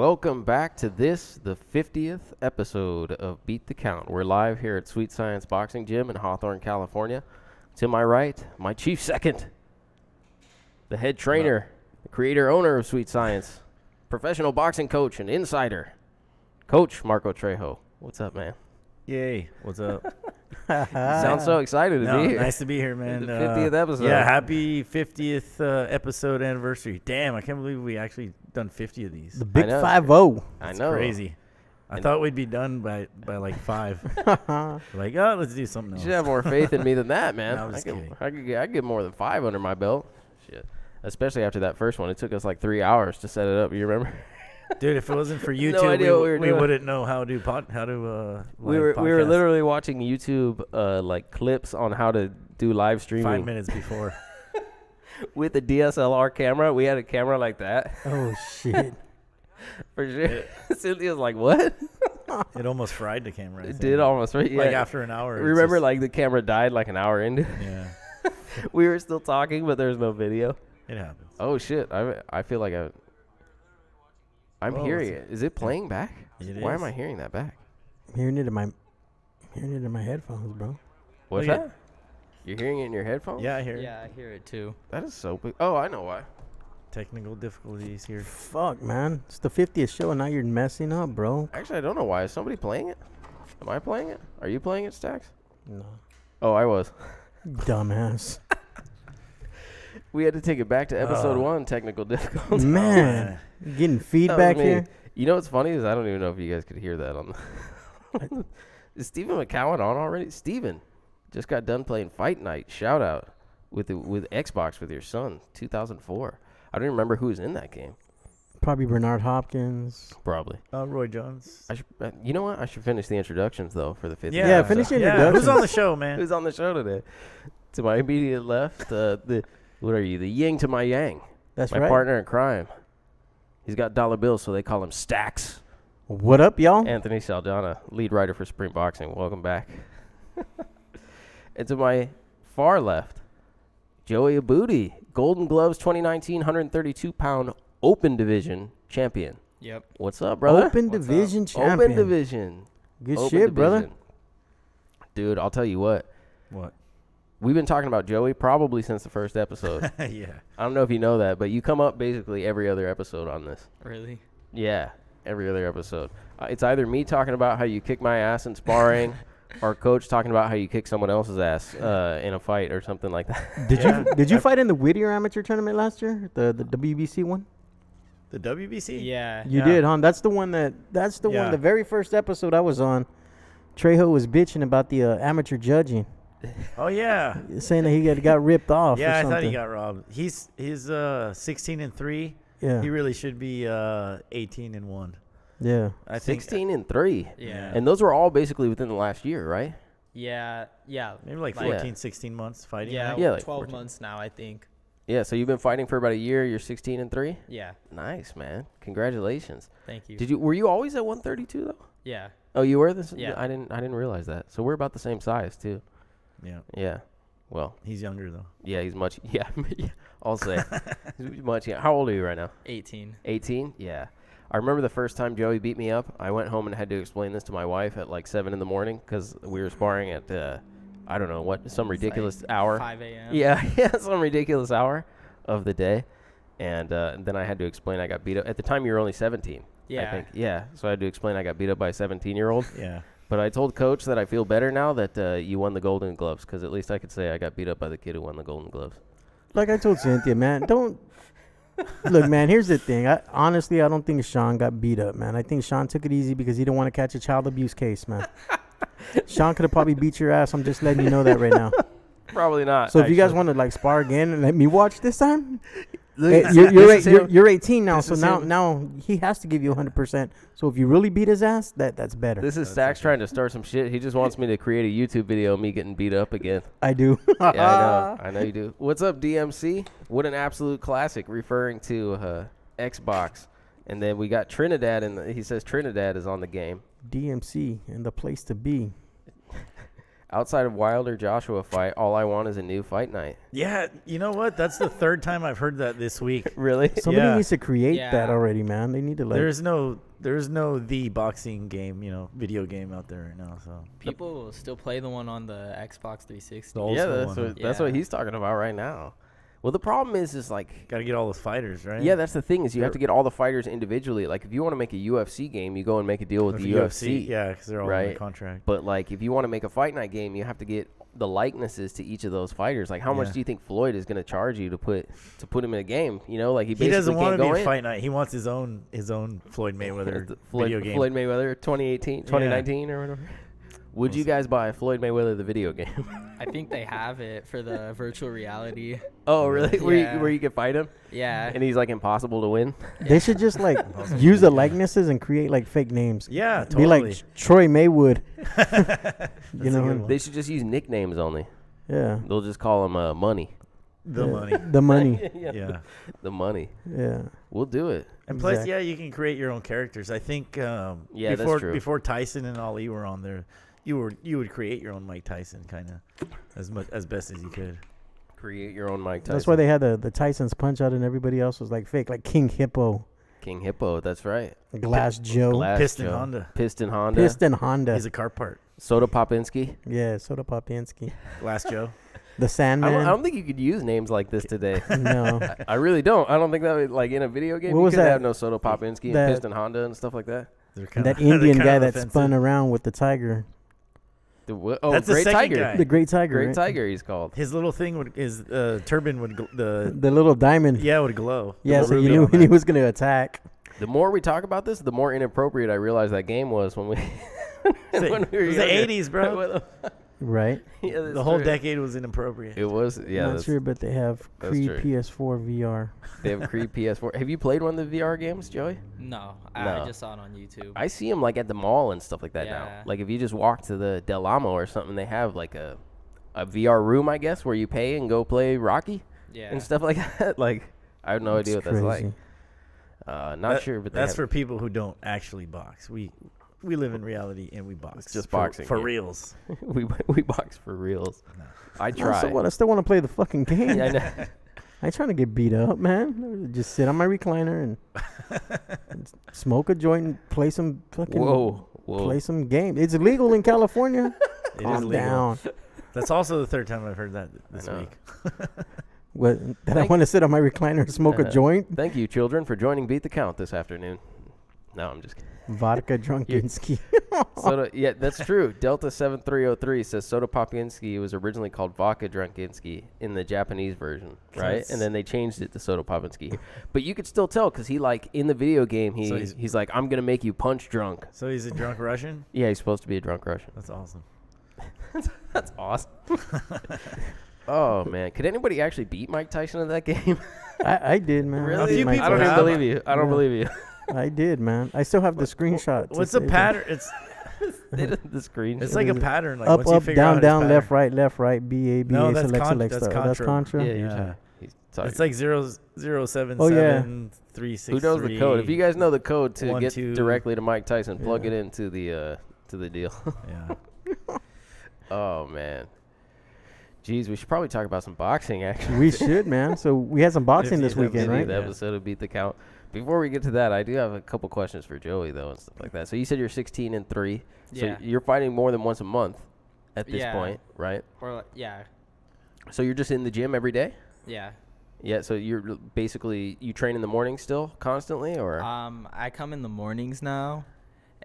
Welcome back to the 50th episode of Beat the Count. We're live here at Sweet Science Boxing Gym in Hawthorne, California. To my right, my chief second, the head trainer, the creator, owner of Sweet Science, professional boxing coach and insider, Coach Marco Trejo. What's up, man? Yay. What's up? You sound so excited to be here. Nice to be here, man. The 50th episode. Yeah, happy 50th episode anniversary. Damn, I can't believe we actually done 50 of these. The big 5-0. I It's know. crazy. I thought we'd be done by like 5. Like, oh, let's do something You else. should have more faith in me than that, man. No, I'm just kidding. I could get more than 5 under my belt. Shit. Especially after that first one. It took us like 3 hours to set it up. You remember? Dude, if it wasn't for YouTube, No idea what we were we doing. wouldn't know how to We were podcast literally watching YouTube like clips on how to do live streaming 5 minutes before. with the DSLR camera. We had a camera like that. Oh, shit. For sure. Cynthia's like, what? It almost fried the camera. I It think. did almost, right? Yeah. Like after an hour. it's Remember, just- like the camera died like an hour into. Yeah, We were still talking, but there's no video. it happens. Oh shit! I feel like I'm Whoa, hearing what's it. Is it playing back? It Why is. am I hearing that back? I'm hearing it in my headphones, bro. What's yeah. that? You're hearing it in your headphones? Yeah, I hear it. Yeah, I hear it too. That is so big. Oh, I know why. Technical difficulties here. Fuck, man. It's the 50th show, and now you're messing up, bro. Actually, I don't know why. Is somebody playing it? Am I playing it? Are you playing it, Stax? No. Oh, I was. Dumbass. We had to take it back to episode 1. Technical difficulties. Man. Getting feedback That was me. here. You know what's funny is I don't even know if you guys could hear that on the Is Stephen McCowan on already? Steven just got done playing Fight Night. Shout out with Xbox with your son, 2004. I don't even remember who was in that game. Probably Bernard Hopkins. Probably. Roy Jones. I should. You know what? I should finish the introductions though for the 50th. Yeah, finish episode. your Yeah, who's introductions. on the show, man? Who's on the show today? To my immediate left, what are you? The yin to my yang. That's My right. partner in crime. He's got dollar bills, so they call him Stacks. What up, y'all? Anthony Saldana, lead writer for Spring Boxing. Welcome back. And to my far left, Joey Abudy, Golden Gloves 2019 132-pound open division champion. Yep. What's up, brother? Open What's division up? champion. Open division. Good Open shit, brother. division. Dude, I'll tell you what. What? We've been talking about Joey probably since the first episode. Yeah. I don't know if you know that, but you come up basically every other episode on this. Really? Yeah, every other episode. It's either me talking about how you kick my ass in sparring or Coach talking about how you kick someone else's ass in a fight or something like that. Did you fight in the Whittier Amateur Tournament last year? The WBC one? The WBC? Yeah. You Yeah. did, huh? That's the one. Yeah. The very first episode I was on. Trejo was bitching about the amateur judging, Oh yeah. saying that he got ripped off. Yeah, or I something. thought he got robbed. He's 16-3. Yeah, He really should be 18-1. yeah. I think 16-3. Yeah. And those were all basically within the last year, right? Yeah. Yeah. maybe like Yeah. 14, 16 months fighting. Yeah. right? Yeah, like 12 14. months now, I think. Yeah, so you've been fighting for about a year. You're 16-3. Yeah. Nice, man. Congratulations. Thank you. Were you always at 132 though? Yeah. Oh, you were this? Yeah. I didn't realize that. So we're about the same size too. Yeah. Yeah. Well, He's younger though. yeah, he's much. Yeah, I'll say he's much. Yeah. How old are you right now? 18. 18? Yeah. I remember the first time Joey beat me up. I went home and had to explain this to my wife at like 7 in the morning because we were sparring at I don't know what, some ridiculous hour. 5 a.m. Yeah, yeah, some ridiculous hour of the day. And then I had to explain I got beat up. At the time, you were only 17. Yeah. I think. Yeah. So I had to explain I got beat up by a 17-year-old. Yeah. But I told Coach that I feel better now that you won the Golden Gloves because at least I could say I got beat up by the kid who won the Golden Gloves. Like I told Cynthia, man, don't look, man. Here's the thing. Honestly, I don't think Shawn got beat up, man. I think Shawn took it easy because he didn't want to catch a child abuse case, man. Shawn could have probably beat your ass. I'm just letting you know that right now. Probably not. So if you guys actually. want to like spar again and let me watch this time, Look, hey, this is him. you're 18 now. This So is now him. now he has to give you 100%. So if you really beat his ass, that's better. This is Stax trying to start some shit. He just wants me to create a YouTube video of me getting beat up again. I do. Yeah, I know. I know you do. What's up, DMC? What an absolute classic, referring to Xbox. And then we got Trinidad, and he says Trinidad is on the game. DMC and the place to be. Outside of Wilder Joshua fight, all I want is a new fight night. Yeah, you know what? That's the third time I've heard that this week. Really? Somebody Yeah. needs to create that Yeah. already, man. They need to like. There's no the boxing game, video game out there right now. So People still play the one on the Xbox 360. The old Yeah, school that's one, what, that's what Yeah. he's talking about right now. Well, the problem is like, got to get all those fighters, right? yeah, that's the thing is you have They're- to get all the fighters individually. Like, if you want to make a UFC game, you go and make a deal with the UFC. Yeah, because they're all right? on the contract. But like, if you want to make a fight night game, you have to get the likenesses to each of those fighters. Like, how much Yeah. do you think Floyd is going to charge you to put him in a game? You know, like he He basically doesn't want can't to be go a in. fight night. He wants his own Floyd Mayweather video game. Floyd Mayweather 2019 or whatever. Would you guys buy Floyd Mayweather the video game? I think they have it for the virtual reality. Oh, really? Yeah. Where you can fight him Yeah. and he's like impossible to win? They should just like use the likenesses and create like fake names. Yeah, totally. Be like Troy Maywood. That's a You know, good one. They should just use nicknames only. Yeah. They'll just call him Money. The Yeah. money. The money. Yeah. The Money. Yeah. We'll do it. And plus, Exactly. yeah, you can create your own characters. I think Yeah, that's before true. before Tyson and Ali were on there, you would create your own Mike Tyson kind of as best as you could. Create your own Mike Tyson. That's why they had the Tyson's punch out and everybody else was like fake, like King Hippo, King Hippo. That's right. Glass Joe, Glass Piston Joe. Honda. Piston Honda. Piston Honda. He's a car part. Soda Popinski. Yeah, Soda Popinski. Glass Joe. The Sandman. I don't think you could use names like this today. No. I really don't. I don't think that would, like in a video game. What You was could that? have no Soda Popinski That- and Piston Honda and stuff like that. They're And that kinda- they're Indian kind guy of that offensive. spun around with the tiger. Oh, That's the Great second Tiger. guy. The Great Tiger. Great right? Tiger. He's called. His little thing his turban would The little diamond. would glow. Yeah, The so you ruby knew on when he that. was going to attack. The more we talk about this, the more inappropriate I realize that game was when we. when we were It was the younger. 80s, bro. Right? Yeah, that's The whole true. decade was inappropriate. It was. Yeah, Not that's, sure, but they have that's Creed true. PS4 VR. they have Creed PS4. Have you played one of the VR games, Joey? No, No. I just saw it on YouTube. I see them like at the mall and stuff like that now. Yeah. Like if you just walk to the Del Amo or something, they have like a VR room, I guess, where you pay and go play Rocky yeah. and stuff like that. Like I have no idea what that's like. crazy. Not sure, but they That's have- for people who don't actually box. We live in reality and we box. It's just for, boxing, for yeah. reals. we box for reals. No. I I try. still want to play the fucking game. Yeah, I know. I ain't trying to get beat up, man. Just sit on my recliner and smoke a joint and play some fucking Whoa. play some game. It's illegal in California. It is Calm legal. down. That's also the third time I've heard that this know. week. What, that I Thank- want to sit on my recliner and smoke a joint? Thank you, children, for joining Beat the Count this afternoon. No, I'm just kidding. Vodka Drunkinski. Soda, yeah, that's true. Delta 7303 says Soda Popinski was originally called Vodka Drunkinski in the Japanese version, right? That's- And then they changed it to Soda Popinski. But you could still tell because he like in the video game So he's like, I'm gonna make you punch drunk. So he's a drunk Russian? Yeah, he's supposed to be a drunk Russian. That's awesome. That's awesome. Oh man, could anybody actually beat Mike Tyson in that game? I did, man. I Really? beat few Mike I don't even have. Tyson. believe you. I don't Yeah. believe you. I did, man. I still have the screenshot. to What's the save it. pattern? It's The screen. it's like a is it? pattern. Like Up, once you up, figure out down, his down, pattern. left, right, B, A, B, No, A, that's select, con- select, that's stuff. That's contra. contra? Yeah, you're Yeah. talking. He's talking. It's like 007 Oh, yeah. 363. Who knows the code? If you guys know the code to One, get two. directly to Mike Tyson, plug Yeah. it into the deal. Yeah. Oh man. Jeez, we should probably talk about some boxing actually. We should, man. So we had some boxing this 50th weekend, episode. right? The Yeah. episode of Beat the Count. Before we get to that, I do have a couple questions for Joey though and stuff like that. So you said you're 16-3. So Yeah. you're fighting more than once a month at this Yeah. point, right? Or like, yeah. So you're just in the gym every day? Yeah. Yeah, so you're basically you train in the morning still constantly or I come in the mornings now,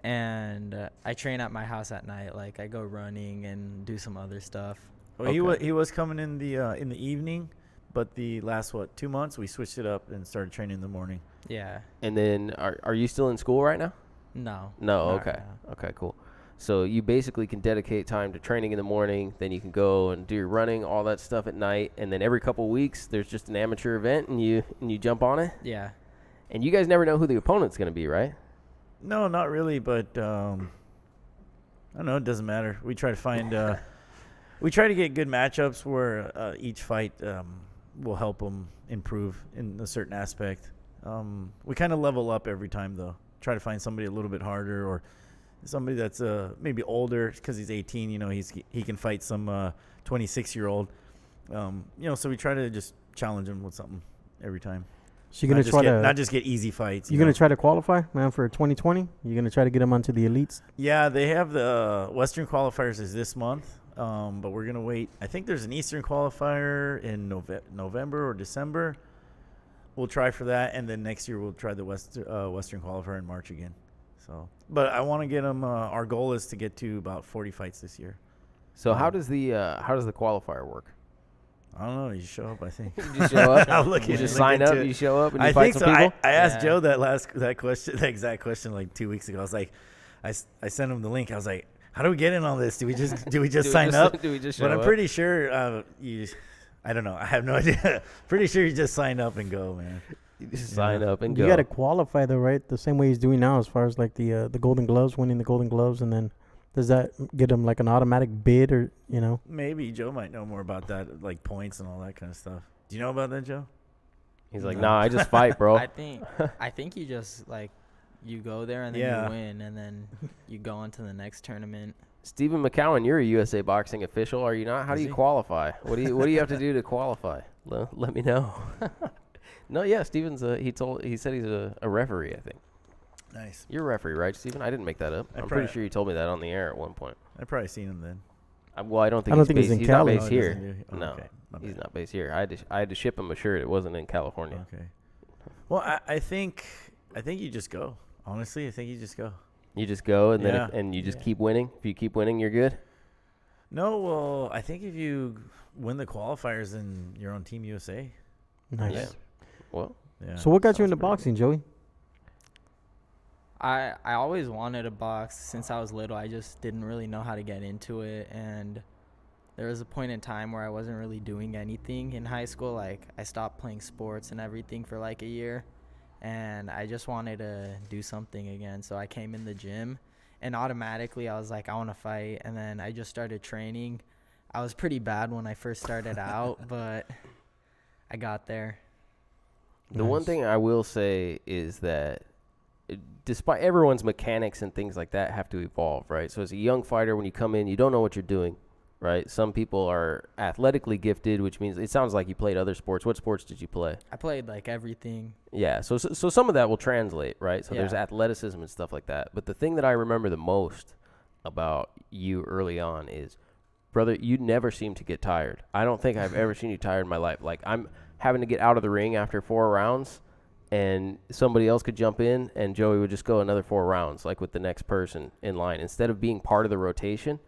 and I train at my house at night. Like I go running and do some other stuff. Well, Okay. he was coming in the evening, but the last 2 months we switched it up and started training in the morning. Yeah. and then are you still in school right now? No. No, not okay. right now. Okay, cool. So you basically can dedicate time to training in the morning, then you can go and do your running, all that stuff at night, and then every couple weeks there's just an amateur event and you jump on it. Yeah. And you guys never know who the opponent's going to be, right? No, not really, but I don't know. It doesn't matter. We try to find. We try to get good matchups where each fight will help them improve in a certain aspect. We kind of level up every time, though. Try to find somebody a little bit harder, or somebody that's maybe older because he's 18. You know, he can fight some 26-year-old. So we try to just challenge him with something every time. So you're gonna not just get easy fights. You're gonna try to qualify, man, for 2020. You're gonna try to get him onto the elites. Yeah, they have the Western qualifiers is this month, but we're gonna wait. I think there's an Eastern qualifier in November or December. We'll try for that, and then next year we'll try the Western qualifier in March again. So, but I want to get him. Our goal is to get to about 40 fights this year. So how does the qualifier work? I don't know. You show up, I think. You just show up. I'll look You at just it. sign Look up. into it. You show up and you I fight think some so. people. I asked Yeah. Joe that exact question like 2 weeks ago. I was like, I sent him the link. I was like, how do we get in on this? Do we just sign up? Do we just show But I'm up? pretty sure you. I don't know. I have no idea. Pretty sure you just sign up and go, man. You just sign up and You go. got to qualify though, right? The same way he's doing now, as far as like the Golden Gloves, winning the Golden Gloves, and then does that get him like an automatic bid, or Maybe Joe might know more about that, like points and all that kind of stuff. Do you know about that, Joe? He's like, No. nah, I just fight, bro. I think you just like you go there and then Yeah. you win and then you go on to the next tournament. Stephen McCowan, you're a USA Boxing official, are you not? How Is do you he? qualify? What do you have to do to qualify? Let me know. No, yeah, Stephen's he said he's a referee, I think. Nice. You're a referee, right, Stephen? I didn't make that up. I I'm probably- pretty sure you told me that on the air at one point. I've probably seen him then. Well, I don't think I don't think he's based, in not Cali. based Oh, he here. doesn't do- oh, No, okay. My he's bad. not based here. I had to ship him a shirt. It wasn't in California. Okay. Well, I think you just go. Honestly, I think you just go. You just go and Yeah. then you just Yeah. keep winning. If you keep winning, you're good. No, well, I think if you win the qualifiers, then you're on Team USA. nice. Yeah. Well, Yeah. So what got you Sounds into pretty boxing, Joey? I always wanted to box since I was little. I just didn't really know how to get into it, and there was a point in time where I wasn't really doing anything in high school. Like I stopped playing sports and everything for like a year, and I just wanted to do something again. So I came in the gym, and automatically I was like, I want to fight, and then I just started training. I was pretty bad when I first started out, but I got there. the one Nice. thing I will say is that despite everyone's mechanics and things like that have to evolve, right? So as a young fighter, when you come in, you don't know what you're doing, right? Some people are athletically gifted, which means it sounds like you played other sports. What sports did you play? I played like everything. Yeah, so some of that will translate, right? So there's Yeah. athleticism and stuff like that. But the thing that I remember the most about you early on is, brother, you never seem to get tired. I don't think I've ever seen you tired in my life. Like, I'm having to get out of the ring after 4 rounds, and somebody else could jump in, and Joey would just go another 4 rounds, like with the next person in line, instead of being part of the rotation.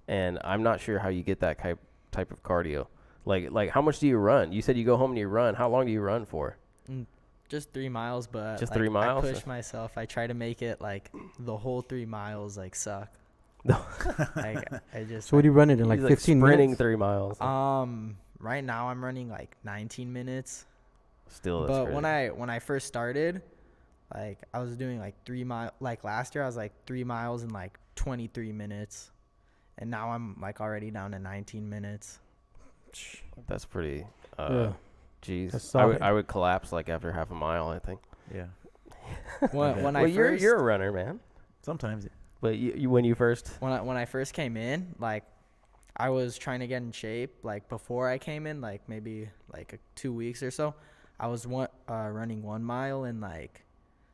And I'm not sure how you get that type of cardio. Like how much do you run? You said you go home and you run. How long do you run for? Just 3 miles, but Just like, 3 miles? I push myself. I try to make it like the whole 3 miles like suck. Like I just So what do you run it in, like He's 15 sprinting minutes? 3 miles. right now I'm running like 19 minutes. Still, that's But crazy. when I first started, like I was doing like 3 mile. Like last year I was like 3 miles in like 23 minutes, and now I'm like already down to 19 minutes. That's pretty. Yeah. Jeez, That's I would solid. collapse like after half a mile, I think. Yeah. When Well, I you're first you're a runner, man. Sometimes. But you when you first. when I first came in, like I was trying to get in shape. Like before I came in, like maybe like 2 weeks or so, I was running 1 mile in like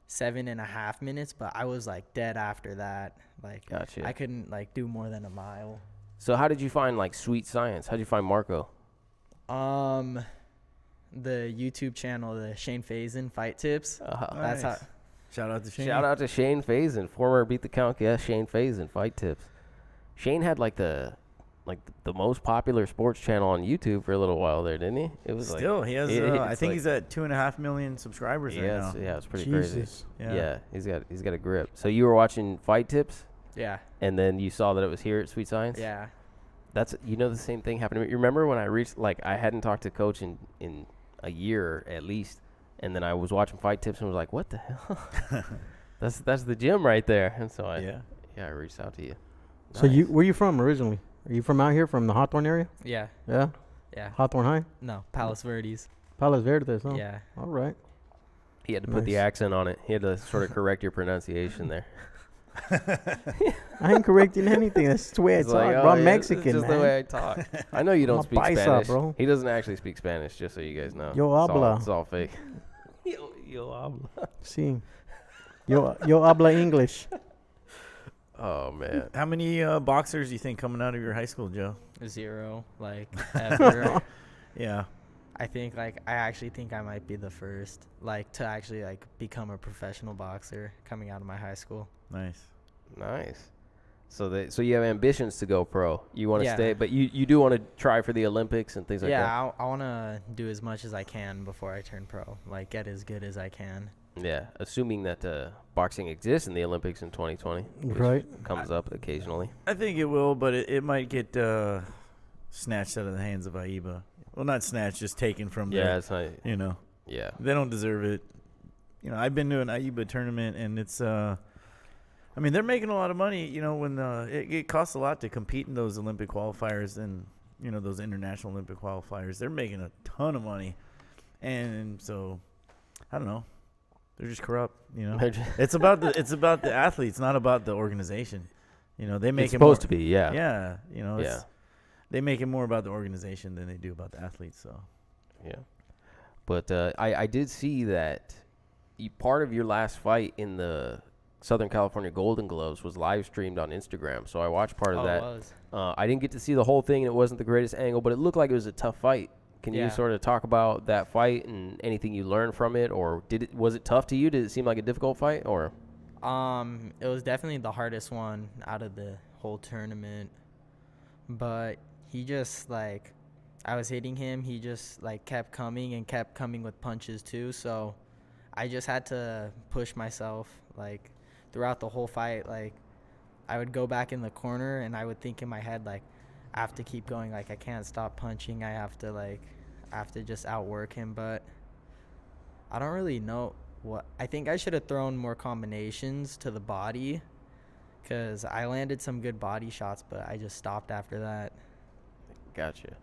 7.5 minutes, but I was like dead after that. Like Gotcha. I couldn't like do more than a mile. So how did you find like Sweet Science? How did you find Marco? The YouTube channel, the Shane Faison Fight Tips. That's how. Nice. Shout out to Shane. Shout out to Shane Faison, former Beat the Count guest. Shane Faison, Fight Tips. Shane had like the most popular sports channel on YouTube for a little while there, didn't he? It was Still, he has. I it's think like- he's at 2.5 million subscribers right now. Yeah, it's pretty crazy. Jesus. Yeah, he's got a grip. So you were watching Fight Tips, Yeah. and then you saw that it was here at Sweet Science. Yeah. That's the same thing happened to me. You remember when I reached I hadn't talked to Coach in a year at least, and then I was watching Fight Tips and was like, what the hell? that's the gym right there. And so I reached out to you. So Nice. where you from originally? Are you from out here, from the Hawthorne area? Yeah. Yeah. Yeah. Hawthorne High? No, Palos Verdes. Palos Verdes, huh? Yeah. All right. He had to put the Nice. accent on it. He had to sort of correct your pronunciation there. I ain't correcting anything. That's the way I He's talk, like, bro. "Oh, I'm yeah, Mexican, it's just man. the way I talk. I know you don't I'm a speak paisa, Spanish. bro. He doesn't actually speak Spanish, just so you guys know. Yo It's all- habla. It's all fake. Yo habla. See, yo habla English. Oh, man. How many boxers do you think coming out of your high school, Joe? 0, like, ever. Yeah. I think, like, I actually think I might be the first, like, to actually, like, become a professional boxer coming out of my high school. Nice. Nice. So you have ambitions to go pro. You want to Yeah. stay, but you do want to try for the Olympics and things like that. Yeah, I want to do as much as I can before I turn pro, like, get as good as I can. Yeah, assuming that boxing exists in the Olympics in 2020, which Right. comes up occasionally. I think it will, but it might get snatched out of the hands of AIBA. Well, not snatched, just taken from Yeah, their, it's not. you know. Yeah, They don't deserve it. You know, I've been to an AIBA tournament, and it's I mean, they're making a lot of money, you know, when it costs a lot to compete in those Olympic qualifiers and, you know, those international Olympic qualifiers. They're making a ton of money. And so, I don't know. They're just corrupt, you know. It's about the athletes, not about the organization. You know, they make it's it supposed more, to be. Yeah. Yeah, you know, Yeah. they make it more about the organization than they do about the athletes, so. Yeah. But I did see that part of your last fight in the Southern California Golden Gloves was live streamed on Instagram. So I watched part of It that. was. I didn't get to see the whole thing, and it wasn't the greatest angle, but it looked like it was a tough fight. Can you Yeah. sort of talk about that fight and anything you learned from it, or was it tough to you? Did it seem like a difficult fight, or? It was definitely the hardest one out of the whole tournament. But he just, like, I was hitting him. He just, like, kept coming with punches too. So I just had to push myself, like, throughout the whole fight. Like, I would go back in the corner and I would think in my head, like, I have to keep going. Like, I can't stop punching. I have to just outwork him. But I don't really know what. I think I should have thrown more combinations to the body, because I landed some good body shots, but I just stopped after that. Gotcha.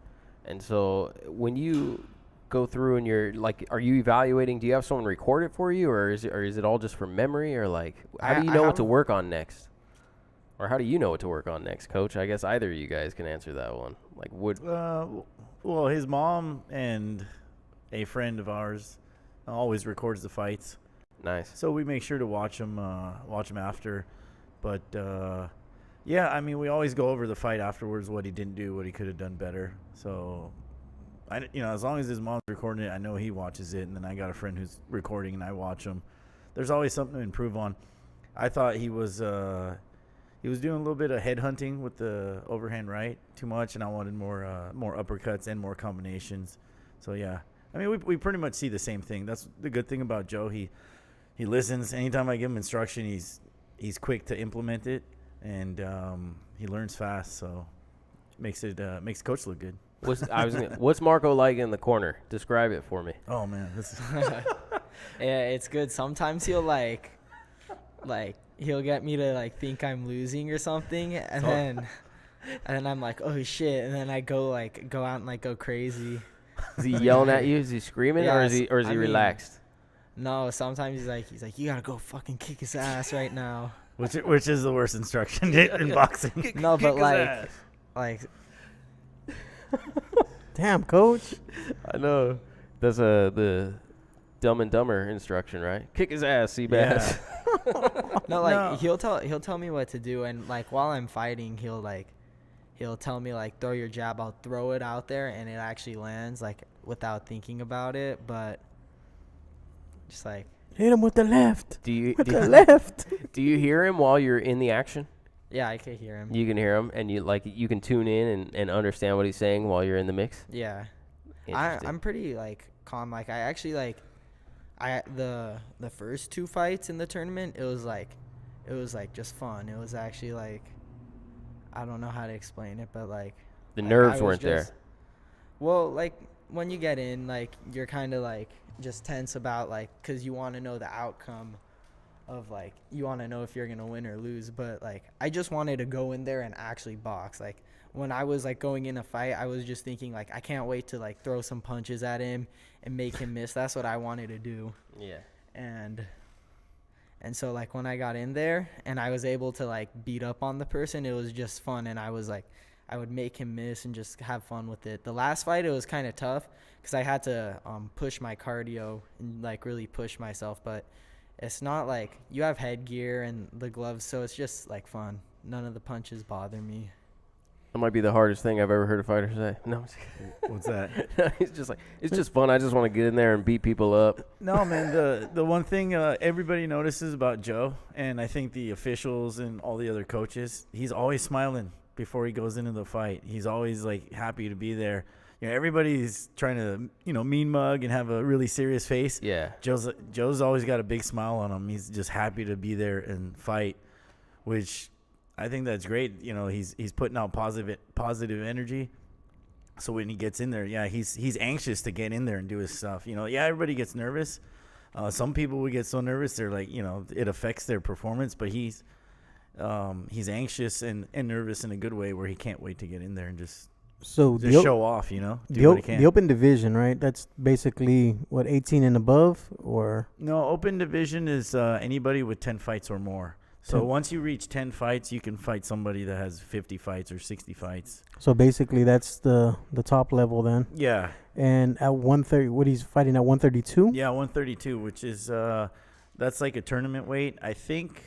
And so when you go through and you're like, are you evaluating? Do you have someone record it for you, or is it all just from memory, or like how do you know what to work on next, or how do you know what to work on next, Coach? I guess either of you guys can answer that one. Like, Well, his mom and a friend of ours always records the fights, nice. so we make sure to watch them after. But yeah, I mean, we always go over the fight afterwards, what he didn't do, what he could have done better. So, as long as his mom's recording it, I know he watches it, and then I got a friend who's recording, and I watch him. There's always something to improve on. I thought he was doing a little bit of head hunting with the overhand right too much, and I wanted more uppercuts and more combinations. So yeah, I mean, we pretty much see the same thing. That's the good thing about Joe. He listens. Anytime I give him instruction, he's quick to implement it, and he learns fast. So makes coach look good. What's Marco like in the corner? Describe it for me. Oh man, Yeah, it's good. Sometimes he'll like he'll get me to like think I'm losing or something, and then I'm like, oh shit, and then I go out and like go crazy. Is he yelling at you? Is he screaming, or is he relaxed? No, sometimes he's like, you gotta go fucking kick his ass right now. which is the worst instruction in boxing. No, but like Damn, Coach. I know. That's the Dumb and Dumber instruction, right? Kick his ass, Seabass. no, he'll tell me what to do, and like while I'm fighting, he'll tell me like throw your jab. I'll throw it out there, and it actually lands like without thinking about it, but just like Hit him with the left. Do you left? do you hear him while you're in the action? yeah, I can hear him. You can hear him, and you can tune in and understand what he's saying while you're in the mix. Yeah, Interesting. I'm pretty like calm. Like I actually the first two fights in the tournament, it was like just fun. It was actually like, I don't know how to explain it, but like The I nerves was weren't there. Well, like when you get in, like you're kind of like just tense about like, because you want to know the outcome of like, you want to know if you're gonna win or lose. But like I just wanted to go in there and actually box. Like when I was like going in a fight, I was just thinking like, I can't wait to like throw some punches at him and make him miss. That's what I wanted to do. Yeah. And And so, like, when I got in there and I was able to, like, beat up on the person, it was just fun. And I was, like, I would make him miss and just have fun with it. The last fight, it was kind of tough because I had to push my cardio and, like, really push myself. But it's not like you have headgear and the gloves, so it's just, like, fun. None of the punches bother me. That might be the hardest thing I've ever heard a fighter say. No, I'm just kidding. What's that? He's just like, it's just fun. I just want to get in there and beat people up. No, man. The one thing everybody notices about Joe, and I think the officials and all the other coaches, he's always smiling before he goes into the fight. He's always, like, happy to be there. You know, everybody's trying to, you know, mean mug and have a really serious face. Yeah. Joe's always got a big smile on him. He's just happy to be there and fight, which I think that's great. You know, he's putting out positive energy. So when he gets in there, yeah, he's anxious to get in there and do his stuff. You know, yeah, everybody gets nervous. Some people would get so nervous they're like, you know, it affects their performance. But he's anxious and nervous in a good way, where he can't wait to get in there and just show off. You know, do what he can. The open division, right? That's basically what, 18 and above, or no? Open division is anybody with 10 fights or more. So once you reach 10 fights, you can fight somebody that has 50 fights or 60 fights. So basically, that's the top level then. Yeah. And at 130, what he's fighting at 132? Yeah, 132, which is that's like a tournament weight. I think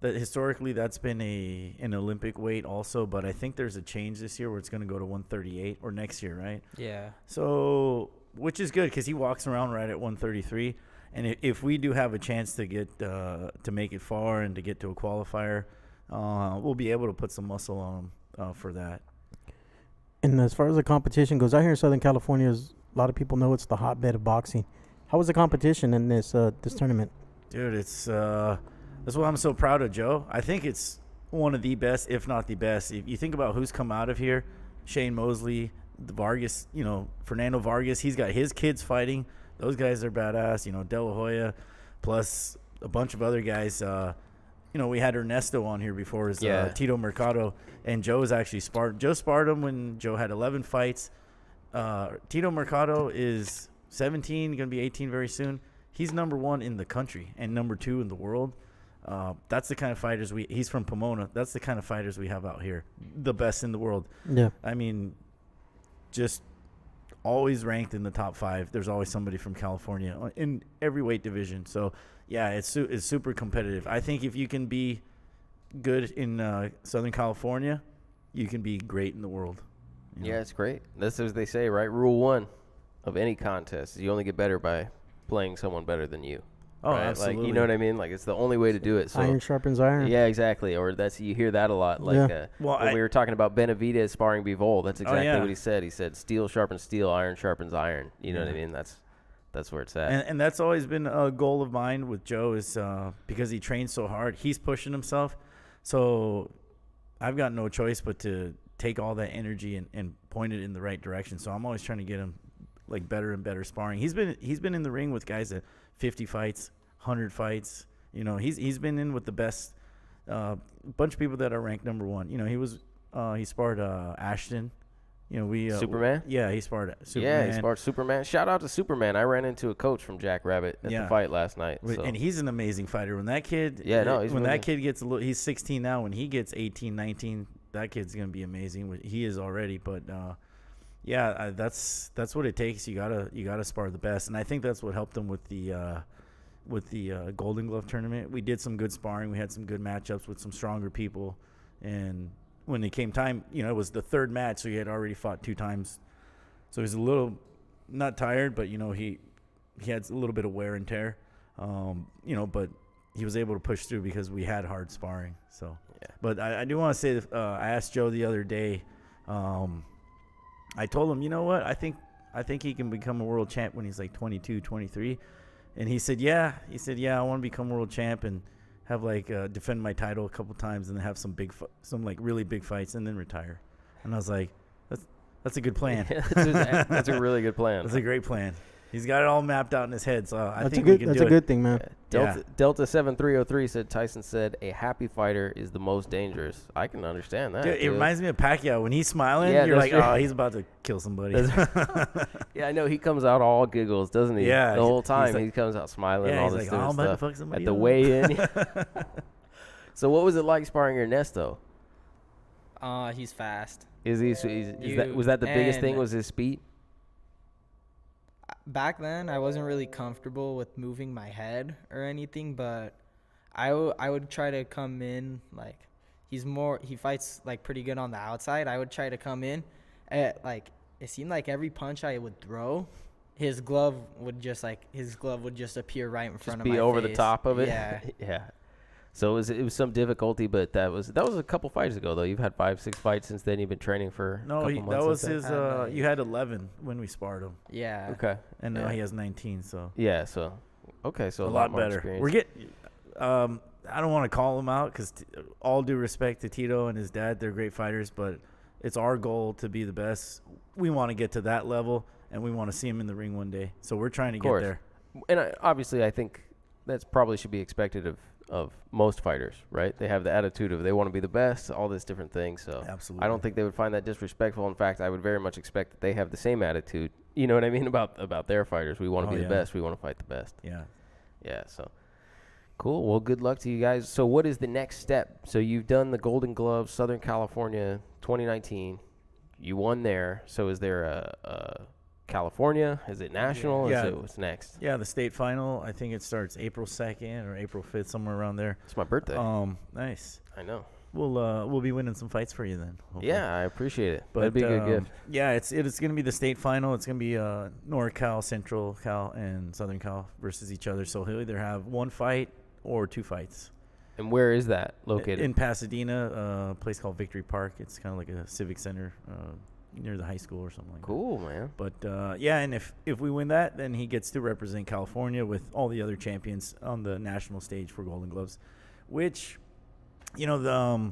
that historically that's been an Olympic weight also, but I think there's a change this year where it's going to go to 138 or next year, right? Yeah. So, which is good because he walks around right at 133. And if we do have a chance to get to make it far and to get to a qualifier, we'll be able to put some muscle on him for that. And as far as the competition goes, out here in Southern California, a lot of people know it's the hotbed of boxing. How was the competition in this tournament? Dude, it's that's why I'm so proud of Joe. I think it's one of the best, if not the best. If you think about who's come out of here, Shane Mosley, Vargas, you know, Fernando Vargas, he's got his kids fighting. Those guys are badass, you know, De La Hoya, plus a bunch of other guys. You know, we had Ernesto on here before, Tito Mercado, and Joe is actually sparred. Joe sparred him when Joe had 11 fights. Tito Mercado is 17, going to be 18 very soon. He's number 1 in the country and number 2 in the world. That's the kind of fighters he's from Pomona. That's the kind of fighters we have out here. The best in the world. Yeah. I mean, just always ranked in the top 5. There's always somebody from California in every weight division. So, yeah, it's super competitive. I think if you can be good in Southern California, you can be great in the world. Yeah, it's great. That's as they say, right? Rule 1 of any contest is you only get better by playing someone better than you. Oh, right? absolutely. Like, you know what I mean? Like, it's the only way to do it. So Iron sharpens iron. yeah, exactly. Or you hear that a lot. Like when we were talking about Benavidez sparring Bivol, that's exactly what he said. He said, "Steel sharpens steel, iron sharpens iron." You know what I mean? That's where it's at. And that's always been a goal of mine with Joe is because he trains so hard, he's pushing himself. So I've got no choice but to take all that energy and point it in the right direction. So I'm always trying to get him like better and better sparring. He's been in the ring with guys at 50 fights, 100 fights. You know, he's been in with the best bunch of people that are ranked number 1. You know, he sparred Ashton. You know, Superman? Yeah, he sparred Superman. Yeah, he sparred Superman. Shout out to Superman. I ran into a coach from Jackrabbit at the fight last night. So. And he's an amazing fighter. When that kid that kid gets he's 16 now. When he gets 18, 19, that kid's going to be amazing. He is already, but that's what it takes. You gotta spar the best, and I think that's what helped him with the Golden Glove tournament. We did some good sparring. We had some good matchups with some stronger people, and when it came time, you know, it was the third match, so he had already fought 2 times, so he's a little not tired, but you know he had a little bit of wear and tear, you know, but he was able to push through because we had hard sparring. So, but I do want to say I asked Joe the other day. I told him, you know what, I think he can become a world champ when he's like 22, 23. And he said, yeah. He said, yeah, I want to become world champ and have like defend my title a couple times and then have some like really big fights and then retire. And I was like, that's a good plan. That's a really good plan. That's a great plan. He's got it all mapped out in his head, so I That's think a we good. can That's do a it. good thing, man. Delta 7303 said Tyson said a happy fighter is the most dangerous. I can understand that. Dude, it dude. reminds me of Pacquiao. When he's smiling, Yeah, you're that's like, true. oh, he's about to kill somebody. Yeah, I know he comes out all giggles, doesn't he? Yeah, the whole he's time like- he comes out smiling. Yeah, all he's this like, oh, I'm different about to stuff. fuck somebody At the up. weigh-in. So what was it like sparring your Nesto? He's fast. Was that the biggest thing? and- Was his speed? Back then, I wasn't really comfortable with moving my head or anything, but I would try to come in like he fights like pretty good on the outside. I would try to come in at like it seemed like every punch I would throw, his glove would just appear right in front of my face. Be over the top of it. Yeah. Yeah. So it was some difficulty, but that was a couple fights ago though. You've had 5-6 fights since then. You've been training for a No, couple months. that was since his. then. You had 11 when we sparred him, Yeah. Okay. and now Yeah. he has 19. So Yeah. So okay. So a a lot more better. experience. We're getting. I don't want to call him out because all due respect to Tito and his dad, they're great fighters, but it's our goal to be the best. We want to get to that level, and we want to see him in the ring one day. So we're trying to get there. And obviously, I think that's probably should be expected of most fighters, right? They have the attitude of they want to be the best, all this different things. So Absolutely. I don't think they would find that disrespectful. In fact, I would very much expect that they have the same attitude. You know what I mean about their fighters. We want to Oh, be yeah. the best. We want to fight the best. Yeah. Yeah. So cool. Well, good luck to you guys. So what is the next step? So you've done the Golden Gloves, Southern California, 2019. You won there. So is there a California? Is it national? Yeah. What's next? Yeah, the state final, I think it starts April 2nd or April 5th, somewhere around there. It's my birthday. Nice. I know. We'll be winning some fights for you then. Hopefully. Yeah, I appreciate it. But, That'd be a good gift. Yeah, it's going to be the state final. It's going to be NorCal, Central Cal, and Southern Cal versus each other. So he'll either have one fight or two fights. And where is that located? In Pasadena, a place called Victory Park. It's kind of like a civic center near the high school or something like that. Cool, man. But, yeah, and if we win that, then he gets to represent California with all the other champions on the national stage for Golden Gloves, which, you know,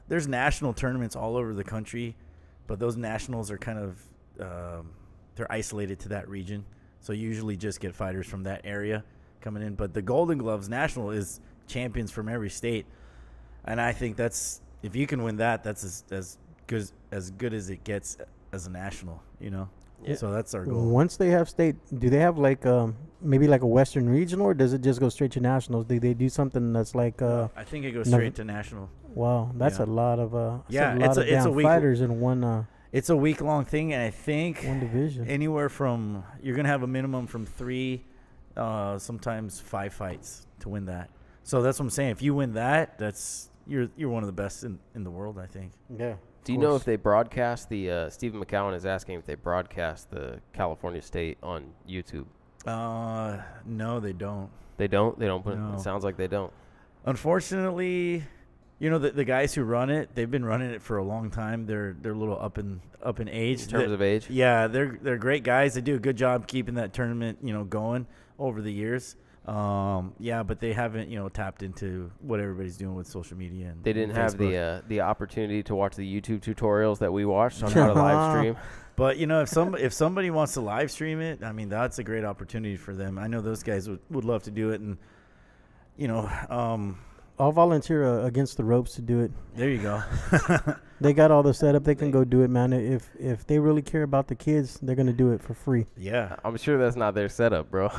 there's national tournaments all over the country, but those nationals are kind of they're isolated to that region. So you usually just get fighters from that area coming in. But the Golden Gloves National is champions from every state. And I think that's if you can win that, that's as good as it gets as a national, you know. Yeah. So that's our goal. Once they have state, do they have like maybe like a Western regional, or does it just go straight to nationals? Do they do something that's like I think it goes never- straight to national. wow, that's Yeah. a lot of Yeah, it's a it's a week- fighters in one It's a week-long thing, and I think one division. anywhere from you're gonna have a minimum from 3, sometimes 5 fights to win that. So that's what I'm saying. If you win that, that's you're one of the best in the world, I think. Yeah. Do you know if they broadcast the Stephen McCowan is asking if they broadcast the California State on YouTube? No, they don't. They don't put No. it sounds like they don't. Unfortunately, you know the guys who run it, they've been running it for a long time. They're a little up in age In terms of age? Yeah, they're great guys. They do a good job keeping that tournament, going over the years. Yeah, but they haven't, tapped into what everybody's doing with social media. And They didn't and have Facebook. the opportunity to watch the YouTube tutorials that we watched on how to live stream. But if somebody wants to live stream it, I mean that's a great opportunity for them. I know those guys would love to do it, and I'll volunteer against the ropes to do it. there you go. They got all the setup. They can go do it, man. If they really care about the kids, they're gonna do it for free. Yeah. I'm sure that's not their setup, bro.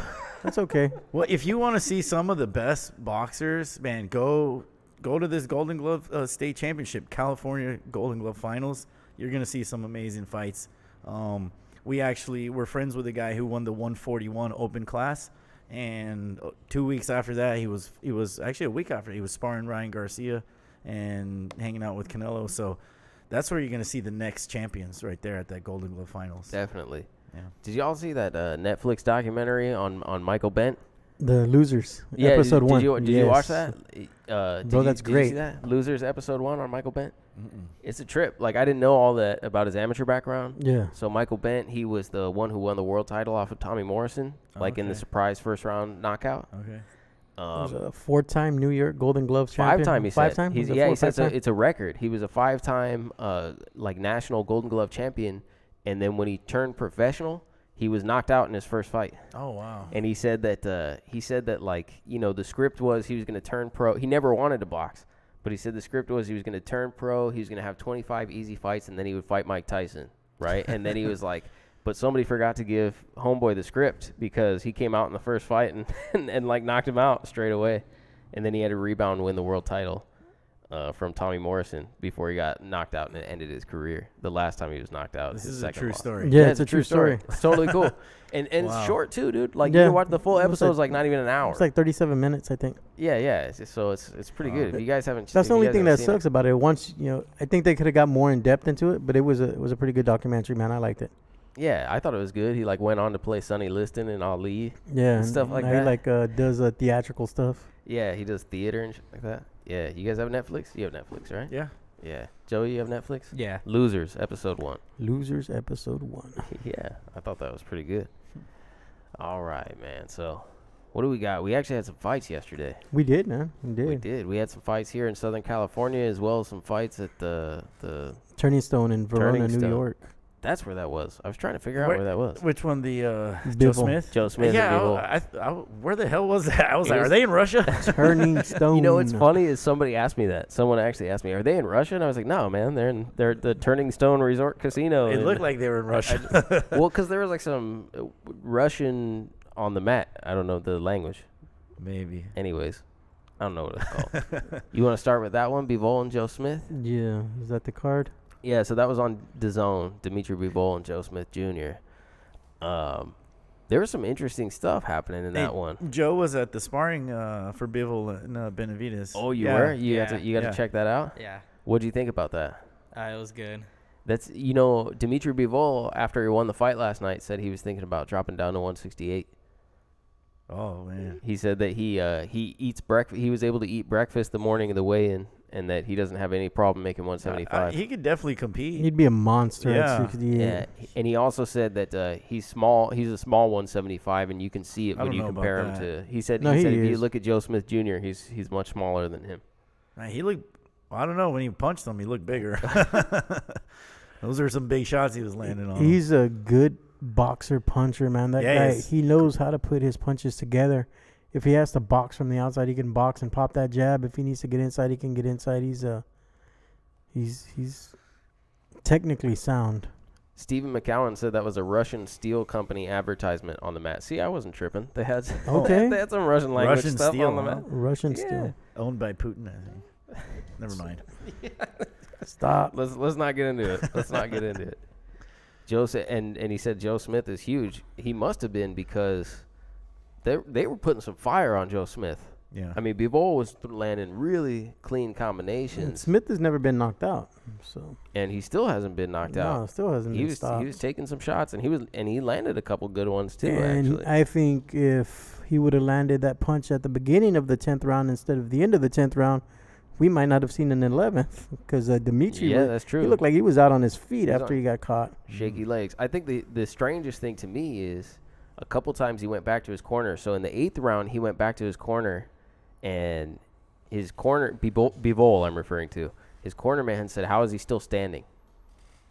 That's okay. Well, if you want to see some of the best boxers, man, go to this Golden Glove State Championship, California Golden Glove Finals. You're gonna see some amazing fights. We're friends with a guy who won the 141 open class, and 2 weeks after that, he was actually a week after he was sparring Ryan Garcia and hanging out with Canelo. So that's where you're gonna see the next champions right there at that Golden Glove Finals. Definitely. Yeah. Did y'all see that Netflix documentary on Michael Bent? The losers. Yeah, Episode did 1. Did you watch Yes. that? Bro, that's Did you great. see that? Losers episode 1 on Michael Bent. Mm-mm. It's a trip. Like I didn't know all that about his amateur background. Yeah. So Michael Bent, he was the one who won the world title off of Tommy Morrison, like in the Okay. surprise first round knockout. Okay. Was a 4-time New York Golden Gloves champion. 5-time he said. 5-time? He's, Was it yeah, 4 he or said 5-time? it's a record. He was a 5-time like national Golden Glove champion, and then when he turned professional, He was knocked out in his first fight. Oh wow. And he said that like, you know, the script was he was going to turn pro. He never wanted to box, but he said the script was he was going to turn pro. He was going to have 25 easy fights, and then he would fight Mike Tyson, right? And then he was like, but somebody forgot to give Homeboy the script because he came out in the first fight and like knocked him out straight away, and then he had to rebound and win the world title from Tommy Morrison before he got knocked out and it ended his career. The last time he was knocked out. This is a second true loss. story. Yeah, it's a true story. It's totally cool. And Wow. it's short too, dude. Like Yeah. you can watch the full It was episode is like not even an hour. It's like 37 minutes, I think. Yeah. So it's pretty good. If you guys haven't, That's if the you only guys thing haven't that seen sucks about it. Once, you know, I think they could have got more in depth into it, but it was a pretty good documentary, man. I liked it. Yeah, I thought it was good. He like went on to play Sonny Liston and Ali. Yeah, And stuff like now that. He like does theatrical stuff. Yeah, he does theater and shit like that. Yeah, you guys have Netflix? You have Netflix, right? Yeah. Yeah. Joey, you have Netflix? Yeah. Losers, episode 1. Losers episode 1. Yeah, I thought that was pretty good. All right, man. So, what do we got? We actually had some fights yesterday. We did, man. We did. We did. We had some fights here in Southern California as well as some fights at the Turning Stone in Verona, Turning New Stone. York. That's where that was. I was trying to figure out where that was. Which one? The Bivol. Joe Smith? Joe Smith Yeah. and Bivol. Where the hell was that? I was It like, was- are they in Russia? Turning Stone. You know what's funny is somebody asked me that. Someone actually asked me, "Are they in Russia?" And I was like, "No, man. They're at the Turning Stone Resort Casino." It in- looked like they were in Russia. well, because there was like some Russian on the mat. I don't know the language. Maybe. Anyways, I don't know what it's called. You want to start with that one, Bivol and Joe Smith? Yeah, is that the card? Yeah, so that was on DAZN, Dmitry Bivol and Joe Smith Jr. There was some interesting stuff happening in Hey, that one. Joe was at the sparring for Bivol in Benavides. Oh, you Yeah. were? You got Yeah. to check that out? Yeah. What'd you think about that? It was good. That's, you know, Dmitry Bivol, after he won the fight last night, said he was thinking about dropping down to 168. Oh man. He said that he eats breakfast. He was able to eat breakfast the morning of the weigh-in, and that he doesn't have any problem making 175. He could definitely compete. He'd be a monster Yeah. at 68. Yeah, and he also said that he's small. He's a small 175, and you can see it I when don't you know about compare him that. to. He said, No, if he you is. look at Joe Smith Jr., he's much smaller than him. Man, he looked. I don't know. When he punched him, he looked bigger. Those are some big shots he was landing on. He's a good boxer puncher, man. That Yes. guy, he knows how to put his punches together. If he has to box from the outside, he can box and pop that jab. If he needs to get inside, he can get inside. He's technically sound. Stephen McCowan said that was a Russian steel company advertisement on the mat. See, I wasn't tripping. They had Okay. they had some Russian language Russian stuff steel, on the huh? mat. Russian Yeah. steel. Owned by Putin, I think. Never mind. Stop. Let's not get into it. Let's not get into it. Joe said, and he said Joe Smith is huge. He must have been because they were putting some fire on Joe Smith. Yeah. I mean, Bivol was landing really clean And combinations, Smith has never been knocked out, so and he still hasn't been knocked out. no, still hasn't He been was stopped. he was taking some shots, and he landed a couple good ones too. And Actually, I think if he would have landed that punch at the beginning of the 10th round instead of the end of the 10th round, we might not have seen an 11th because Dmitry, yeah, that's true. he looked like he was out on his feet He was after on- he got caught. Shaky legs. I think the strangest thing to me is a couple times he went back to his corner. So in the 8th round, he went back to his corner, and his corner, Bivol I'm referring to, his corner man said, "How is he still standing?"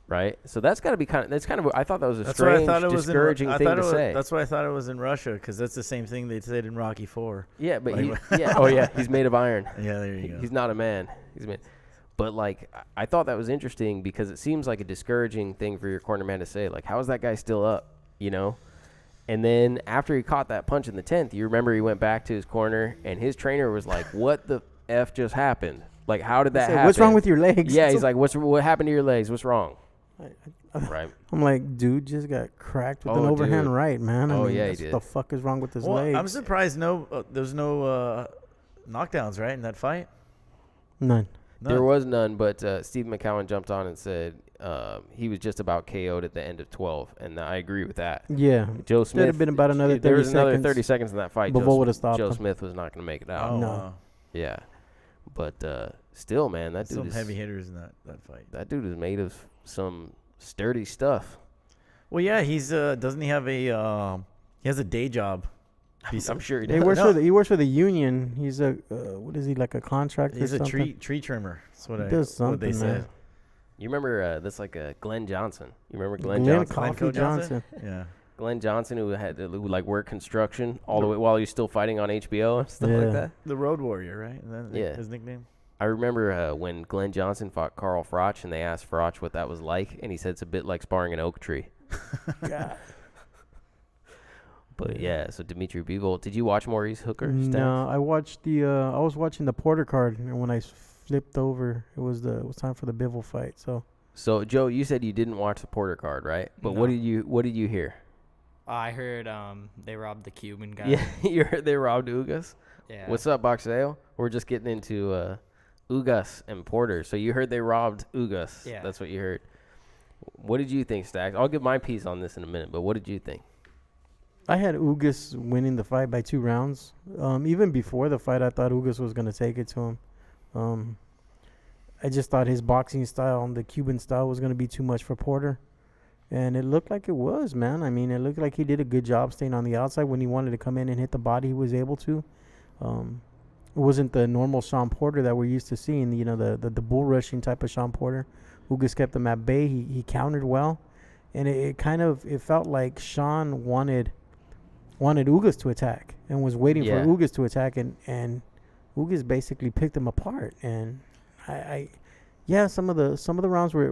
Right? So that's got to be kind of, I thought that was a That's why I strange, thought it was discouraging thing to say. That's why I thought it was in Russia, because that's the same thing they said in Rocky 4. Yeah, but like- he's made of iron. Yeah, there you go. He's not a man. He's a man. But, like, I thought that was interesting because it seems like a discouraging thing for your corner man to say. Like, how is that guy still up, you know? And then after he caught that punch in the 10th, you remember he went back to his corner, and his trainer was like, what the F just happened? Like, how did that Said, happen? what's wrong with your legs? Yeah, he's like, what happened to your legs? What's wrong? Right. I'm like, dude just got cracked with an Oh, overhand dude. right, man. I Oh, mean, yeah, he that's did. what the fuck is wrong with his Well, legs? I'm surprised there's no knockdowns, right, in that fight? None. There was none, but Steve McCowan jumped on and said he was just about KO'd at the end of 12, and I agree with that. Yeah. Joe Smith. have been about another There 30 was another seconds 30 seconds in that fight. Bivol would've stopped Joe him. Smith was not going to make it out. Oh, No. wow. Yeah, but still, man, that dude Some is heavy hitters in that fight. that dude is made of some sturdy stuff. Well, yeah, he's doesn't he have a he has a day job? I'm sure he He does. works No. he works for the union. He's a what is he, like a contractor? He's or a something? tree trimmer. That's what He I does what they something, said. man. You remember that's like a Glenn Johnson. You remember Glenn Glenn Johnson? Coffee Glencoe Johnson. Yeah. Glenn Johnson, who had to like work construction all the way while he's still fighting on HBO and stuff like that. The Road Warrior, right? Is that Yeah. his nickname? I remember when Glenn Johnson fought Carl Froch, and they asked Froch what that was like, and he said it's a bit like sparring an oak tree. God. But yeah, so Dmitry Bivol. Did you watch Maurice Hooker? No, I watched I was watching the Porter card, and when I flipped over, it was time for the Bivol fight. So Joe, you said you didn't watch the Porter card, right? But No. what did you hear? I heard they robbed the Cuban guy. Yeah, you heard they robbed Ugas. Yeah. What's up, Boxeo? We're just getting into Ugas and Porter. So you heard they robbed Ugas. Yeah. That's what you heard. What did you think, Stax? I'll give my piece on this in a minute, but what did you think? I had Ugas winning the fight by 2 rounds. Even before the fight, I thought Ugas was going to take it to him. I just thought his boxing style, the Cuban style, was going to be too much for Porter. And it looked like it was, man. I mean, it looked like he did a good job staying on the outside. When he wanted to come in and hit the body, he was able to. It wasn't the normal Shawn Porter that we're used to seeing, the bull rushing type of Shawn Porter. Ugas kept him at bay. He countered well. And it felt like Shawn wanted Ugas to attack and was waiting for Ugas to attack, and Ugas basically picked him apart. And some of the rounds were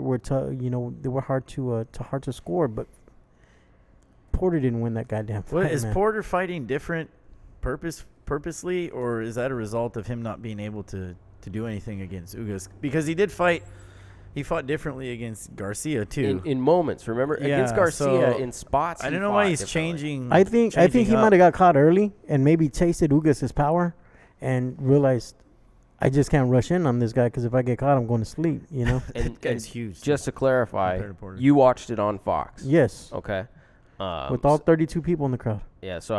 they were hard to score, but Porter didn't win that goddamn fight. Is man. Porter fighting different purposely, or is that a result of him not being able to do anything against Ugas? Because he fought differently against Garcia too. In moments, remember? Against Garcia, in spots. I don't know why he's changing. I think he might have got caught early and maybe tasted Ugas' power and realized, I just can't rush in on this guy because if I get caught, I'm going to sleep, And, That guy's huge. Just to clarify, compared to Porter. you watched it on Fox. Yes. Okay. With all 32 people in the crowd. Yeah, so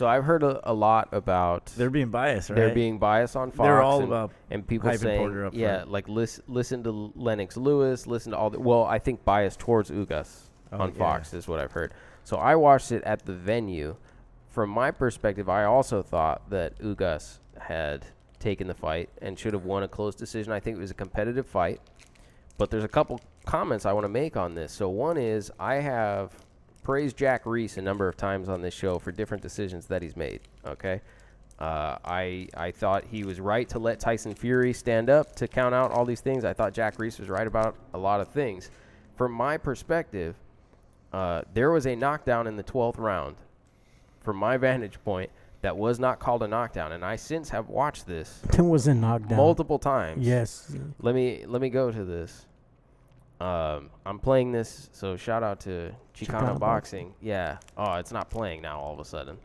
I've heard a lot about They're being biased, right? they're being biased on Fox. They're all and, about and people hyping saying, Porter up yeah, front. like listen to Lennox Lewis, listen to all the. Well, I think biased towards Ugas on Fox is what I've heard. So I watched it at the venue. From my perspective, I also thought that Ugas had taken the fight and should have won a close decision. I think it was a competitive fight, but there's a couple comments I want to make on this. So one is I have praised Jack Reese a number of times on this show for different decisions that he's made. Okay, I thought he was right to let Tyson Fury stand up to count out all these things. I thought Jack Reese was right about a lot of things. From my perspective, there was a knockdown in the 12th round. From my vantage point, that was not called a knockdown, and I since have watched this. It was a knockdown. Multiple times. Yes. Let me go to this. I'm playing this, so shout out to Chicano Boxing. Yeah. Oh, it's not playing now all of a sudden.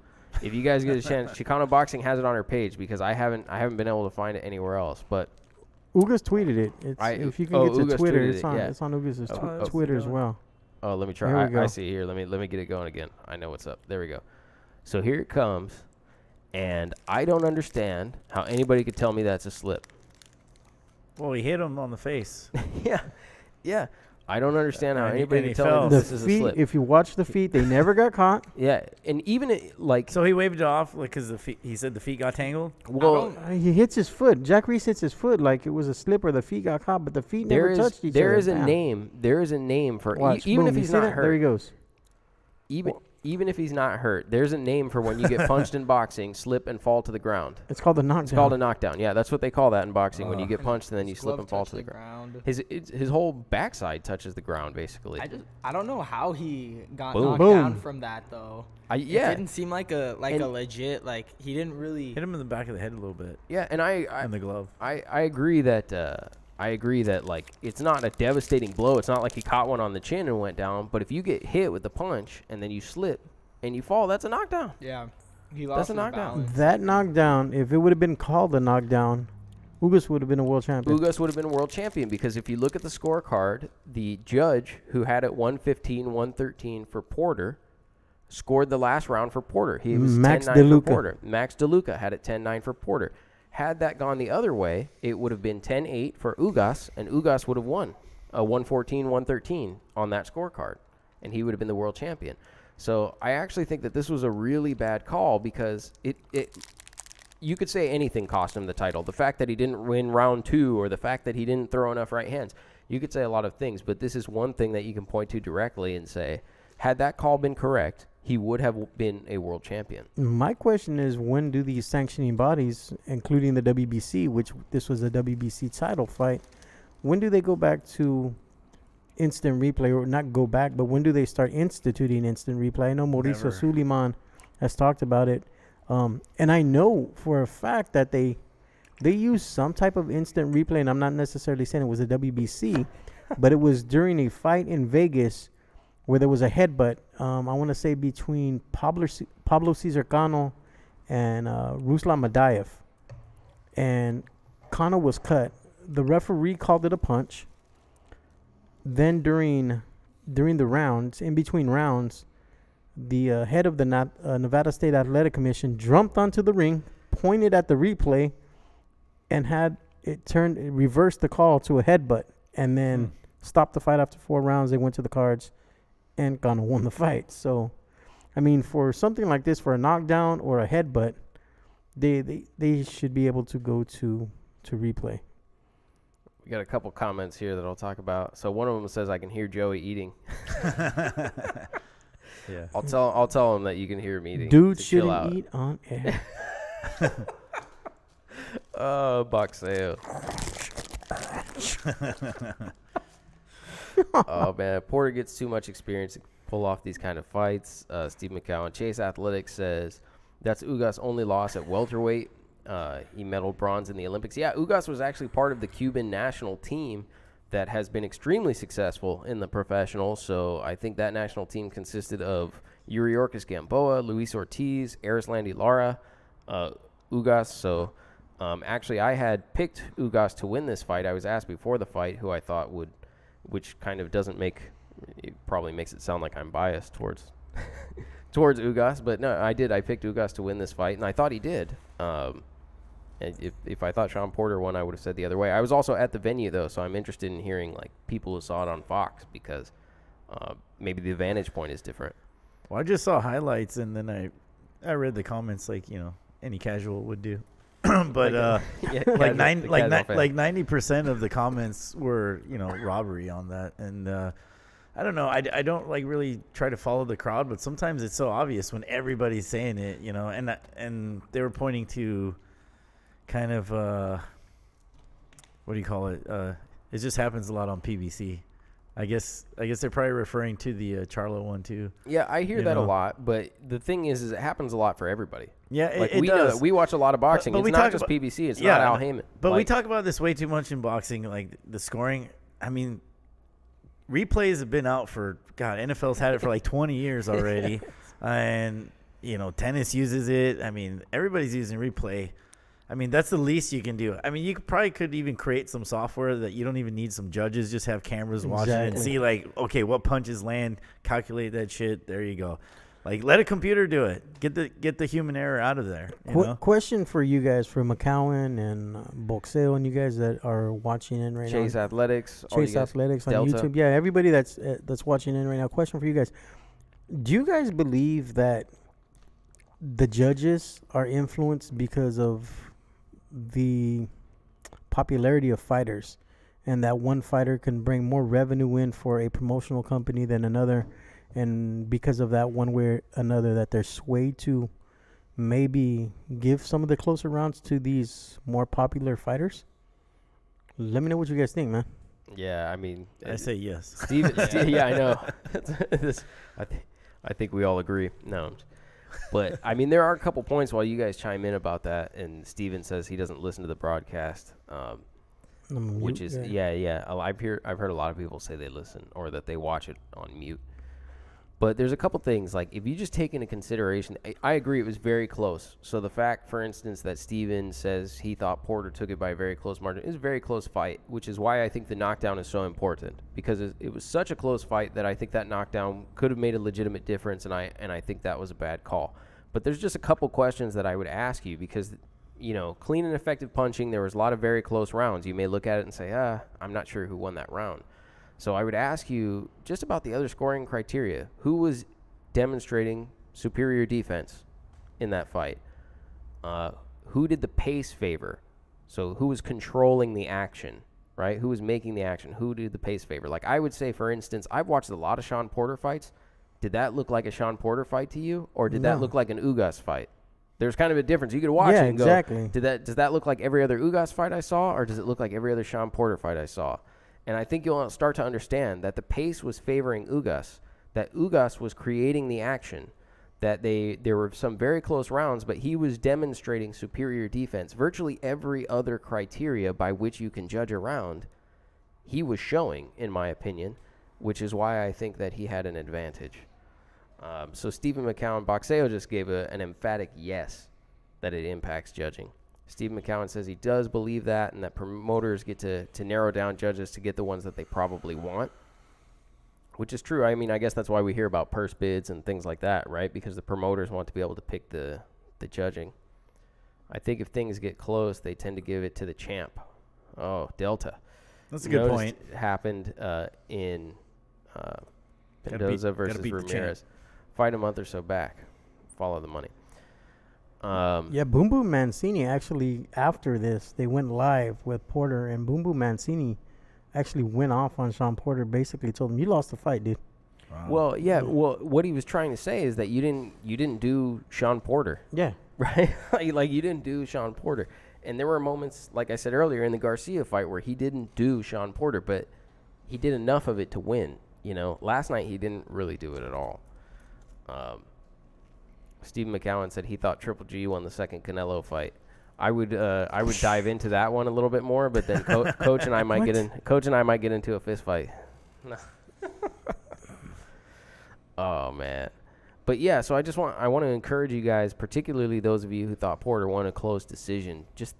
If you guys get a chance, Chicano Boxing has it on her page because I haven't been able to find it anywhere else. But Ugas tweeted it. If you can get to Ugas Twitter, tweeted it's it, on yeah. It's on Ugas' Oh, Twitter as well. oh, let me Here try. we go. I see here. Let me get it going again. I know what's up. There we go. So here it comes, and I don't understand how anybody could tell me that's a slip. Well, he hit him on the face. Yeah. I don't understand how And anybody he could tell fell. me The this is a feet, slip. if you watch the feet, they never got caught. Yeah, and even like, So he waved it off because he said the feet got tangled. well, He hits his foot. Jack Reese hits his foot like it was a slip or the feet got caught, but the feet never touched each other. there is a Bam. name. There is a name for Watch, even boom, if you he's see not that? hurt. There he goes. Even if he's not hurt, there's a name for when you get punched in boxing, slip and fall to the ground. It's called a knockdown. It's called a knockdown. Yeah, that's what they call that in boxing. When you get punched and then you slip and fall to the ground. His whole backside touches the ground basically. I don't know how he got Boom. knocked Boom. down from that though. Yeah, It didn't seem like a And- legit he didn't really. Hit him in the back of the head a little bit. yeah, and I And the glove. agree that like it's not a devastating blow. It's not like he caught one on the chin and went down. But if you get hit with the punch and then you slip and you fall, that's a knockdown. Yeah, he That's lost a his knockdown. balance. That knockdown, if it would have been called a knockdown, Ugas would have been a world champion. Ugas would have been world champion because if you look at the scorecard, the judge who had it 115-113 for Porter scored the last round for Porter. He was Max 10-9 for DeLuca. Porter. Max DeLuca had it 10-9 for Porter. Had that gone the other way, it would have been 10-8 for Ugas, and Ugas would have won a 114-113 on that scorecard, and he would have been the world champion. So I actually think that this was a really bad call because you could say anything cost him the title. The fact that he didn't win round 2 or the fact that he didn't throw enough right hands. You could say a lot of things, but this is one thing that you can point to directly and say had that call been correct, he would have been a world champion. My question is, when do these sanctioning bodies, including the WBC, which this was a WBC title fight, when do they go back to instant replay, or not go back, but when do they start instituting instant replay? I know Mauricio Never. Suleiman has talked about it, and I know for a fact that they use some type of instant replay, and I'm not necessarily saying it was a WBC, but it was during a fight in Vegas where there was a headbutt, I want to say between Pablo Cesar Cano and Ruslan Madaev. And Cano was cut. The referee called it a punch. Then during the rounds, in between rounds, the head of the Nevada State Athletic Commission jumped onto the ring, pointed at the replay, and had it reversed the call to a headbutt, and then stopped the fight after 4 rounds. They went to the cards, and Cano won the fight. So, I mean, for something like this, for a knockdown or a headbutt, they should be able to go to replay. We got a couple comments here that I'll talk about. So one of them says, I can hear Joey eating. Yeah. I'll tell him that you can hear him eating. Dude to chill out. shouldn't eat on air. Oh, boxeo. Oh, man. Porter gets too much experience to pull off these kind of fights. Steve McCowan. Chase Athletics says, that's Ugas' only loss at welterweight. He medaled bronze in the Olympics. Yeah, Ugas was actually part of the Cuban national team that has been extremely successful in the professionals. So I think that national team consisted of Yuriorkis Gamboa, Luis Ortiz, Arislandi Lara, Ugas. So actually I had picked Ugas to win this fight. I was asked before the fight who I thought would, which kind of doesn't it probably makes it sound like I'm biased towards towards Ugas. But no, I picked Ugas to win this fight, and I thought he did. And if I thought Shawn Porter won, I would have said the other way. I was also at the venue, though, so I'm interested in hearing like people who saw it on Fox, because maybe the vantage point is different. Well, I just saw highlights, and then I read the comments like any casual would do. But like 90% of the comments were robbery on that, and I don't know. I don't like really try to follow the crowd, but sometimes it's so obvious when everybody's saying it, and they were pointing to kind of what do you call it? It just happens a lot on PBC. I guess they're probably referring to the Charlo one too. Yeah, I hear that a lot, but the thing is it happens a lot for everybody. Yeah, like it we does. know that. We watch a lot of boxing. But it's we not talk just about, PBC. It's not Al Heyman. But we talk about this way too much in boxing, like the scoring. I mean, replays have been out for NFL's had it for like 20 years already, and tennis uses it. I mean, everybody's using replay. I mean, that's the least you can do. I mean, you could even create some software that you don't even need some judges. Just have cameras watching it and see, like, okay, what punches land, calculate that shit. There you go. Like, let a computer do it. Get the human error out of there. Question for you guys, for McCowan and Boxeo, and you guys that are watching in right now. Chase Athletics on YouTube. Yeah, everybody that's watching in right now. Question for you guys. Do you guys believe that the judges are influenced because of the popularity of fighters, and that one fighter can bring more revenue in for a promotional company than another, and because of that, one way or another, that they're swayed to maybe give some of the closer rounds to these more popular fighters? Let me know what you guys think, man. Yeah, I mean, I say yes. Steve, yeah, I know. I think we all agree. No. But, I mean, there are a couple points while you guys chime in about that, and Steven says he doesn't listen to the broadcast, which is, yeah. I've heard a lot of people say they listen or that they watch it on mute. But there's a couple things, like, if you just take into consideration, I agree it was very close. So the fact, for instance, that Steven says he thought Porter took it by a very close margin, it was a very close fight, which is why I think the knockdown is so important, because it was such a close fight that I think that knockdown could have made a legitimate difference, and I think that was a bad call. But there's just a couple questions that I would ask you, because, clean and effective punching, there was a lot of very close rounds. You may look at it and say, I'm not sure who won that round. So I would ask you just about the other scoring criteria. Who was demonstrating superior defense in that fight? Who did the pace favor? So who was controlling the action, right? Who was making the action? Who did the pace favor? Like, I would say, for instance, I've watched a lot of Shawn Porter fights. did that look like a Shawn Porter fight to you, or did that look like an Ugas fight? There's kind of a difference. You could watch it and exactly. go, does that look like every other Ugas fight I saw, or does it look like every other Shawn Porter fight I saw? And I think you'll start to understand that the pace was favoring Ugas, that Ugas was creating the action, that there were some very close rounds, but he was demonstrating superior defense. Virtually every other criteria by which you can judge a round, he was showing, in my opinion, which is why I think that he had an advantage. So Stephen McCowan, Boxeo just gave an emphatic yes that it impacts judging. Stephen McCowan says he does believe that, and that promoters get to narrow down judges to get the ones that they probably want, which is true. I mean, I guess that's why we hear about purse bids and things like that, right? Because the promoters want to be able to pick the judging. I think if things get close, they tend to give it to the champ. Oh, Delta. That's a good point. Happened in Mendoza versus Ramirez. Fight a month or so back. Follow the money. Boom Boom Mancini actually, after this, they went live with Porter, and Boom Boom Mancini actually went off on Shawn Porter, basically told him, you lost the fight, dude. Wow. Well, yeah. Well, what he was trying to say is that you didn't do Shawn Porter. Yeah. Right? Like you didn't do Shawn Porter. And there were moments, like I said earlier, in the Garcia fight where he didn't do Shawn Porter, but he did enough of it to win. You know, last night he didn't really do it at all. Steve McCowan said he thought Triple G won the second Canelo fight. I would dive into that one a little bit more, but then Coach and I might get into a fist fight. Oh man. But yeah, so I want to encourage you guys, particularly those of you who thought Porter won a close decision, just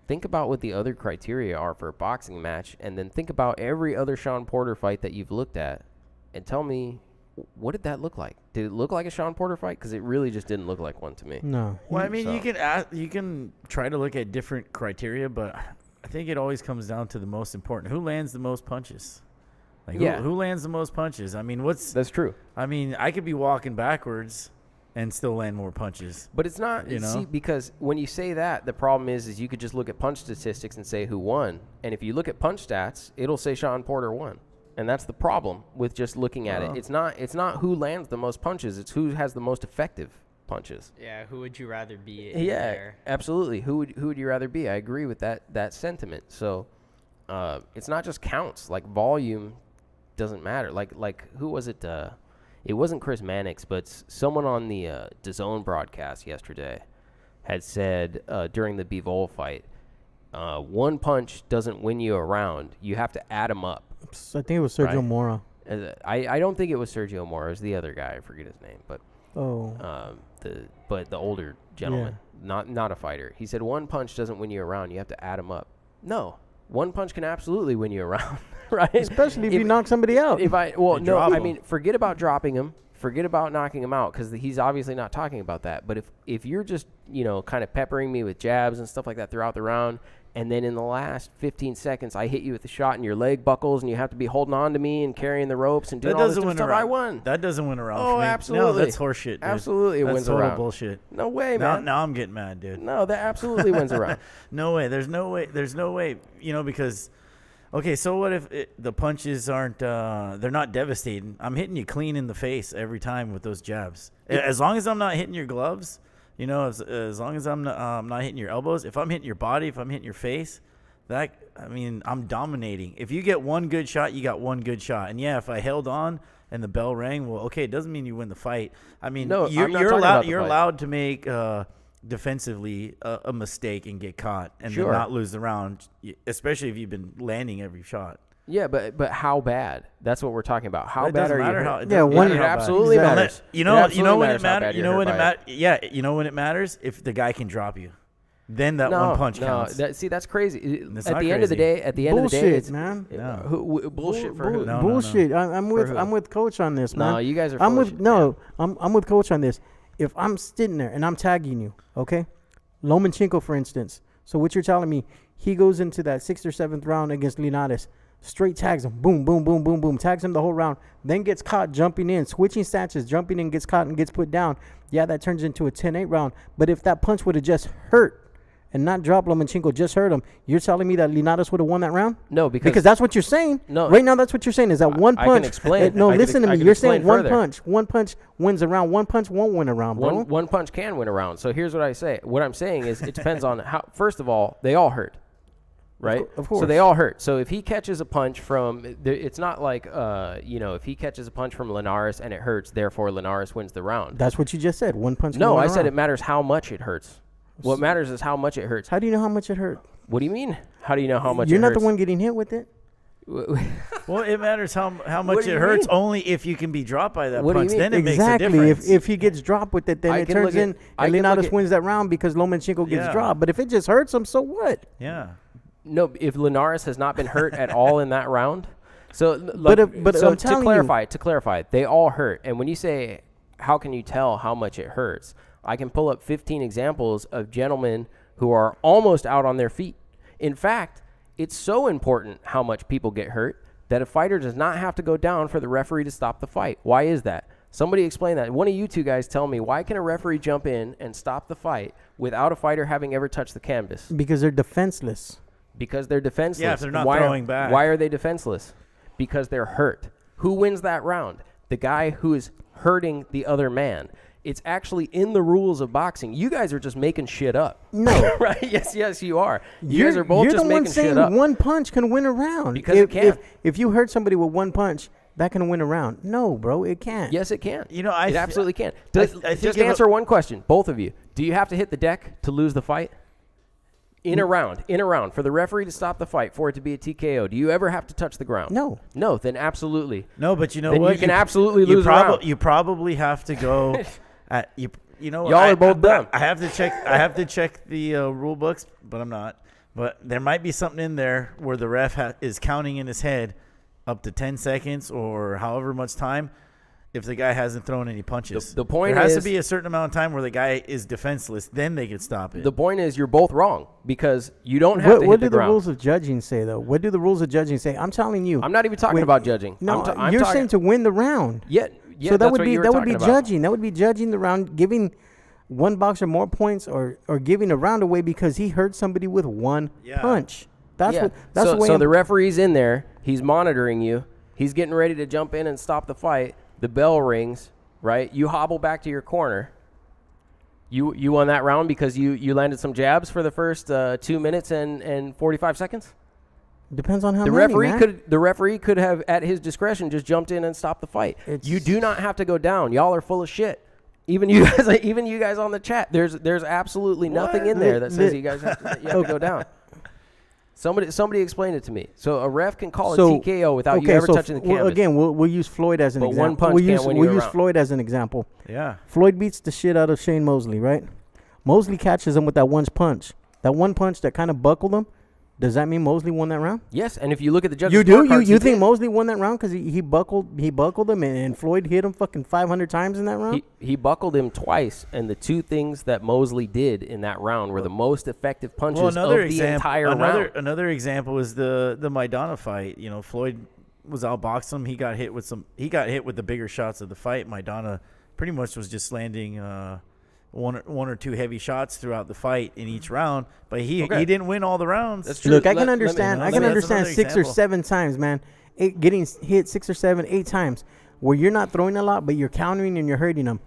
think about what the other criteria are for a boxing match, and then think about every other Shawn Porter fight that you've looked at, and tell me, what did that look like? Did it look like a Shawn Porter fight? Because it really just didn't look like one to me. No. Well, I mean, you can try to look at different criteria, but I think it always comes down to the most important. Who lands the most punches? Like, who lands the most punches? I mean, that's true. I mean, I could be walking backwards and still land more punches. But it's not, see, because when you say that, the problem is you could just look at punch statistics and say who won. And if you look at punch stats, it'll say Shawn Porter won. And that's the problem with just looking at it. It's not who lands the most punches. It's who has the most effective punches. Yeah, who would you rather be in there? Absolutely. Who would you rather be? I agree with that sentiment. So it's not just counts. Like volume doesn't matter. Like who was it? It wasn't Chris Mannix, but someone on the DAZN broadcast yesterday had said during the Bivol fight, one punch doesn't win you a round. You have to add them up. I think it was Sergio Mora. I don't think it was Sergio Mora. It was the other guy. I forget his name, but the older gentleman, not a fighter. He said one punch doesn't win you a round. You have to add them up. No, one punch can absolutely win you a round, right? Especially if you knock somebody out. Forget about dropping him. Forget about knocking him out, because he's obviously not talking about that. But if you're just kind of peppering me with jabs and stuff like that throughout the round, and then in the last 15 seconds I hit you with a shot and your leg buckles and you have to be holding on to me and carrying the ropes and doing all this stuff, I won. That doesn't win a round. Oh, for me. absolutely. No, that's horseshit, dude. Absolutely, it wins a round. That's total bullshit. No way, man. Now I'm getting mad, dude. No, that absolutely wins a round. No way. There's no way. Because, okay, so what if the punches aren't, they're not devastating? I'm hitting you clean in the face every time with those jabs. As long as I'm not hitting your gloves, as long as I'm not hitting your elbows, if I'm hitting your body, if I'm hitting your face, I'm dominating. If you get one good shot, you got one good shot. And yeah, if I held on and the bell rang, well, okay, it doesn't mean you win the fight. I mean, no, you're allowed to make defensively a mistake and get caught and then not lose the round, especially if you've been landing every shot. Yeah, but how bad? That's what we're talking about. How bad are you? It absolutely matters. You know when it matters. You know when it matters. Yeah, you know when it matters if the guy can drop you. Then that one punch counts. That's crazy. At the end of the day, it's man. Bullshit for who? Bullshit. I'm with Coach on this, man. No, you guys are. I'm with Coach on this. If I'm sitting there and I'm tagging you, okay, Lomachenko, for instance. So what you're telling me, he goes into that 6th or 7th round against Linares, straight tags him, boom, boom, boom, boom, boom, tags him the whole round, then gets caught jumping in, switching stances, jumping in, gets caught and gets put down. Yeah, that turns into a 10-8 round. But if that punch would have just hurt, and not drop Lomachenko, just hurt him, you're telling me that Linares would have won that round? No, Because that's what you're saying. No. Right now, that's what you're saying is that one I punch. can explain. No, I can listen to me. explain You're saying one further. punch. One punch wins a round. One punch won't win a round, bro. One punch can win a round. So here's what I say. What I'm saying is it depends on how. First of all, they all hurt, right? Of course. So they all hurt. So if he catches a punch from, it's not like if he catches a punch from Linares and it hurts, therefore Linares wins the round. That's what you just said. One punch. No, can win I a said round. it matters how much it hurts. What matters is how much it hurts. How do you know how much it hurt? What do you mean? How do you know how much You're it not hurts? the one getting hit with it. Well, it matters how much do it you hurts mean? only if you can be dropped by that What do you punch. mean? Then it makes a Exactly. difference. If he gets dropped with it, then I it can turns look at- in I and can look Linares at- wins that round because Lomachenko gets Yeah. dropped. But if it just hurts him, so what? yeah. No, if Linares has not been hurt at all in that round. So, But so I'm telling to clarify, they all hurt. And when you say, how can you tell how much it hurts? I can pull up 15 examples of gentlemen who are almost out on their feet. In fact, it's so important how much people get hurt that a fighter does not have to go down for the referee to stop the fight. Why is that? Somebody explain that. One of you two guys tell me, why can a referee jump in and stop the fight without a fighter having ever touched the canvas? Because they're defenseless. Because they're defenseless. Yeah, if they're not Why throwing back. Why are they defenseless? Because they're hurt. Who wins that round? The guy who is hurting the other man. It's actually in the rules of boxing. You guys are just making shit up. No. Right? Yes, you are. You guys are both you're just the one making saying shit up. one punch can win a round. Because it can. If you hurt somebody with one punch, that can win a round. No, bro, it can't. Yes, it can. You know, it absolutely can. I think Just if answer one question, both of you. Do you have to hit the deck to lose the fight? In a round, for the referee to stop the fight, for it to be a TKO, do you ever have to touch the ground? No. No, then absolutely. No, but you know Then what? you can absolutely lose a round. You probably have to go at you. You know, Y'all are both dumb. I have to check. I have to check the rule books, but I'm not. But there might be something in there where the ref is counting in his head up to 10 seconds or however much time if the guy hasn't thrown any punches. The point there has is- to be a certain amount of time where the guy is defenseless. Then they can stop it. The point is you're both wrong because you don't have to What hit do the the ground. rules of judging say, though? What do the rules of judging say? I'm telling you. I'm not even talking Wait, about judging. No, I'm you're talking, saying to win the round. Yeah, So that that's would what be you were that would be talking about. judging. That would be judging the round, giving one boxer more points or giving a round away because he hurt somebody with one Yeah. punch. That's Yeah. what. That's so, the way. so I'm- the referee's in there. He's monitoring you. He's getting ready to jump in and stop the fight. The bell rings, right? You hobble back to your corner. You won that round because you landed some jabs for the first 2 minutes and 45 seconds. Depends on how The many, referee man. the referee could have at his discretion just jumped in and stopped the fight. You do not have to go down. Y'all are full of shit. Even you guys on the chat. There's absolutely nothing in there that says you guys have to go down. Somebody explain it to me. So a ref can call a TKO without you ever touching the canvas. Again, we'll use Floyd as an But example. one punch we'll can't use, win we'll you a use round. Floyd as an example. yeah. Floyd beats the shit out of Shane Mosley, right? Mosley catches him with that one punch. That one punch that kind of buckled him. Does that mean Mosley won that round? Yes, and if you look at the judges' You do? scorecards, You he think did. Mosley won that round because he buckled him and Floyd hit him fucking 500 times in that round? He buckled him twice, and the two things that Mosley did in that round were the most effective punches of the entire round. Another example is the Maidana fight. You know, Floyd was outboxing him. He got hit with the bigger shots of the fight. Maidana pretty much was just landing one or two heavy shots throughout the fight in each round, but he didn't win all the rounds. That's true. Look, I Let can me- understand. let I me- can that's understand another 6 or example. 7 times, man. Getting hit 6 or 7, 8 times, where you're not throwing a lot, but you're countering and you're hurting them.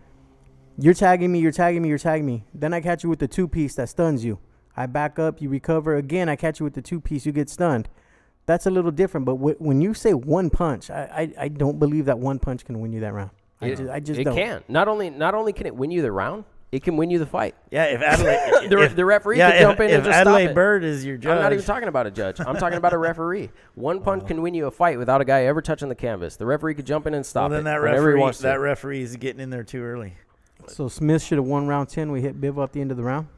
You're tagging me. Then I catch you with the 2-piece that stuns you. I back up, you recover. Again, I catch you with the 2-piece, you get stunned. That's a little different. But when you say one punch, I don't believe that one punch can win you that round. I just don't. It can. Not only can it win you the round, it can win you the fight. Yeah, if Adelaide, The referee could jump in and just stop Adelaide it. Bird is your judge. I'm not even talking about a judge. I'm talking about a referee. One punch can win you a fight without a guy ever touching the canvas. The referee could jump in and stop Well, it then that whenever he wants to. referee is getting in there too early. So Smith should have won round 10. We hit Bivol at the end of the round.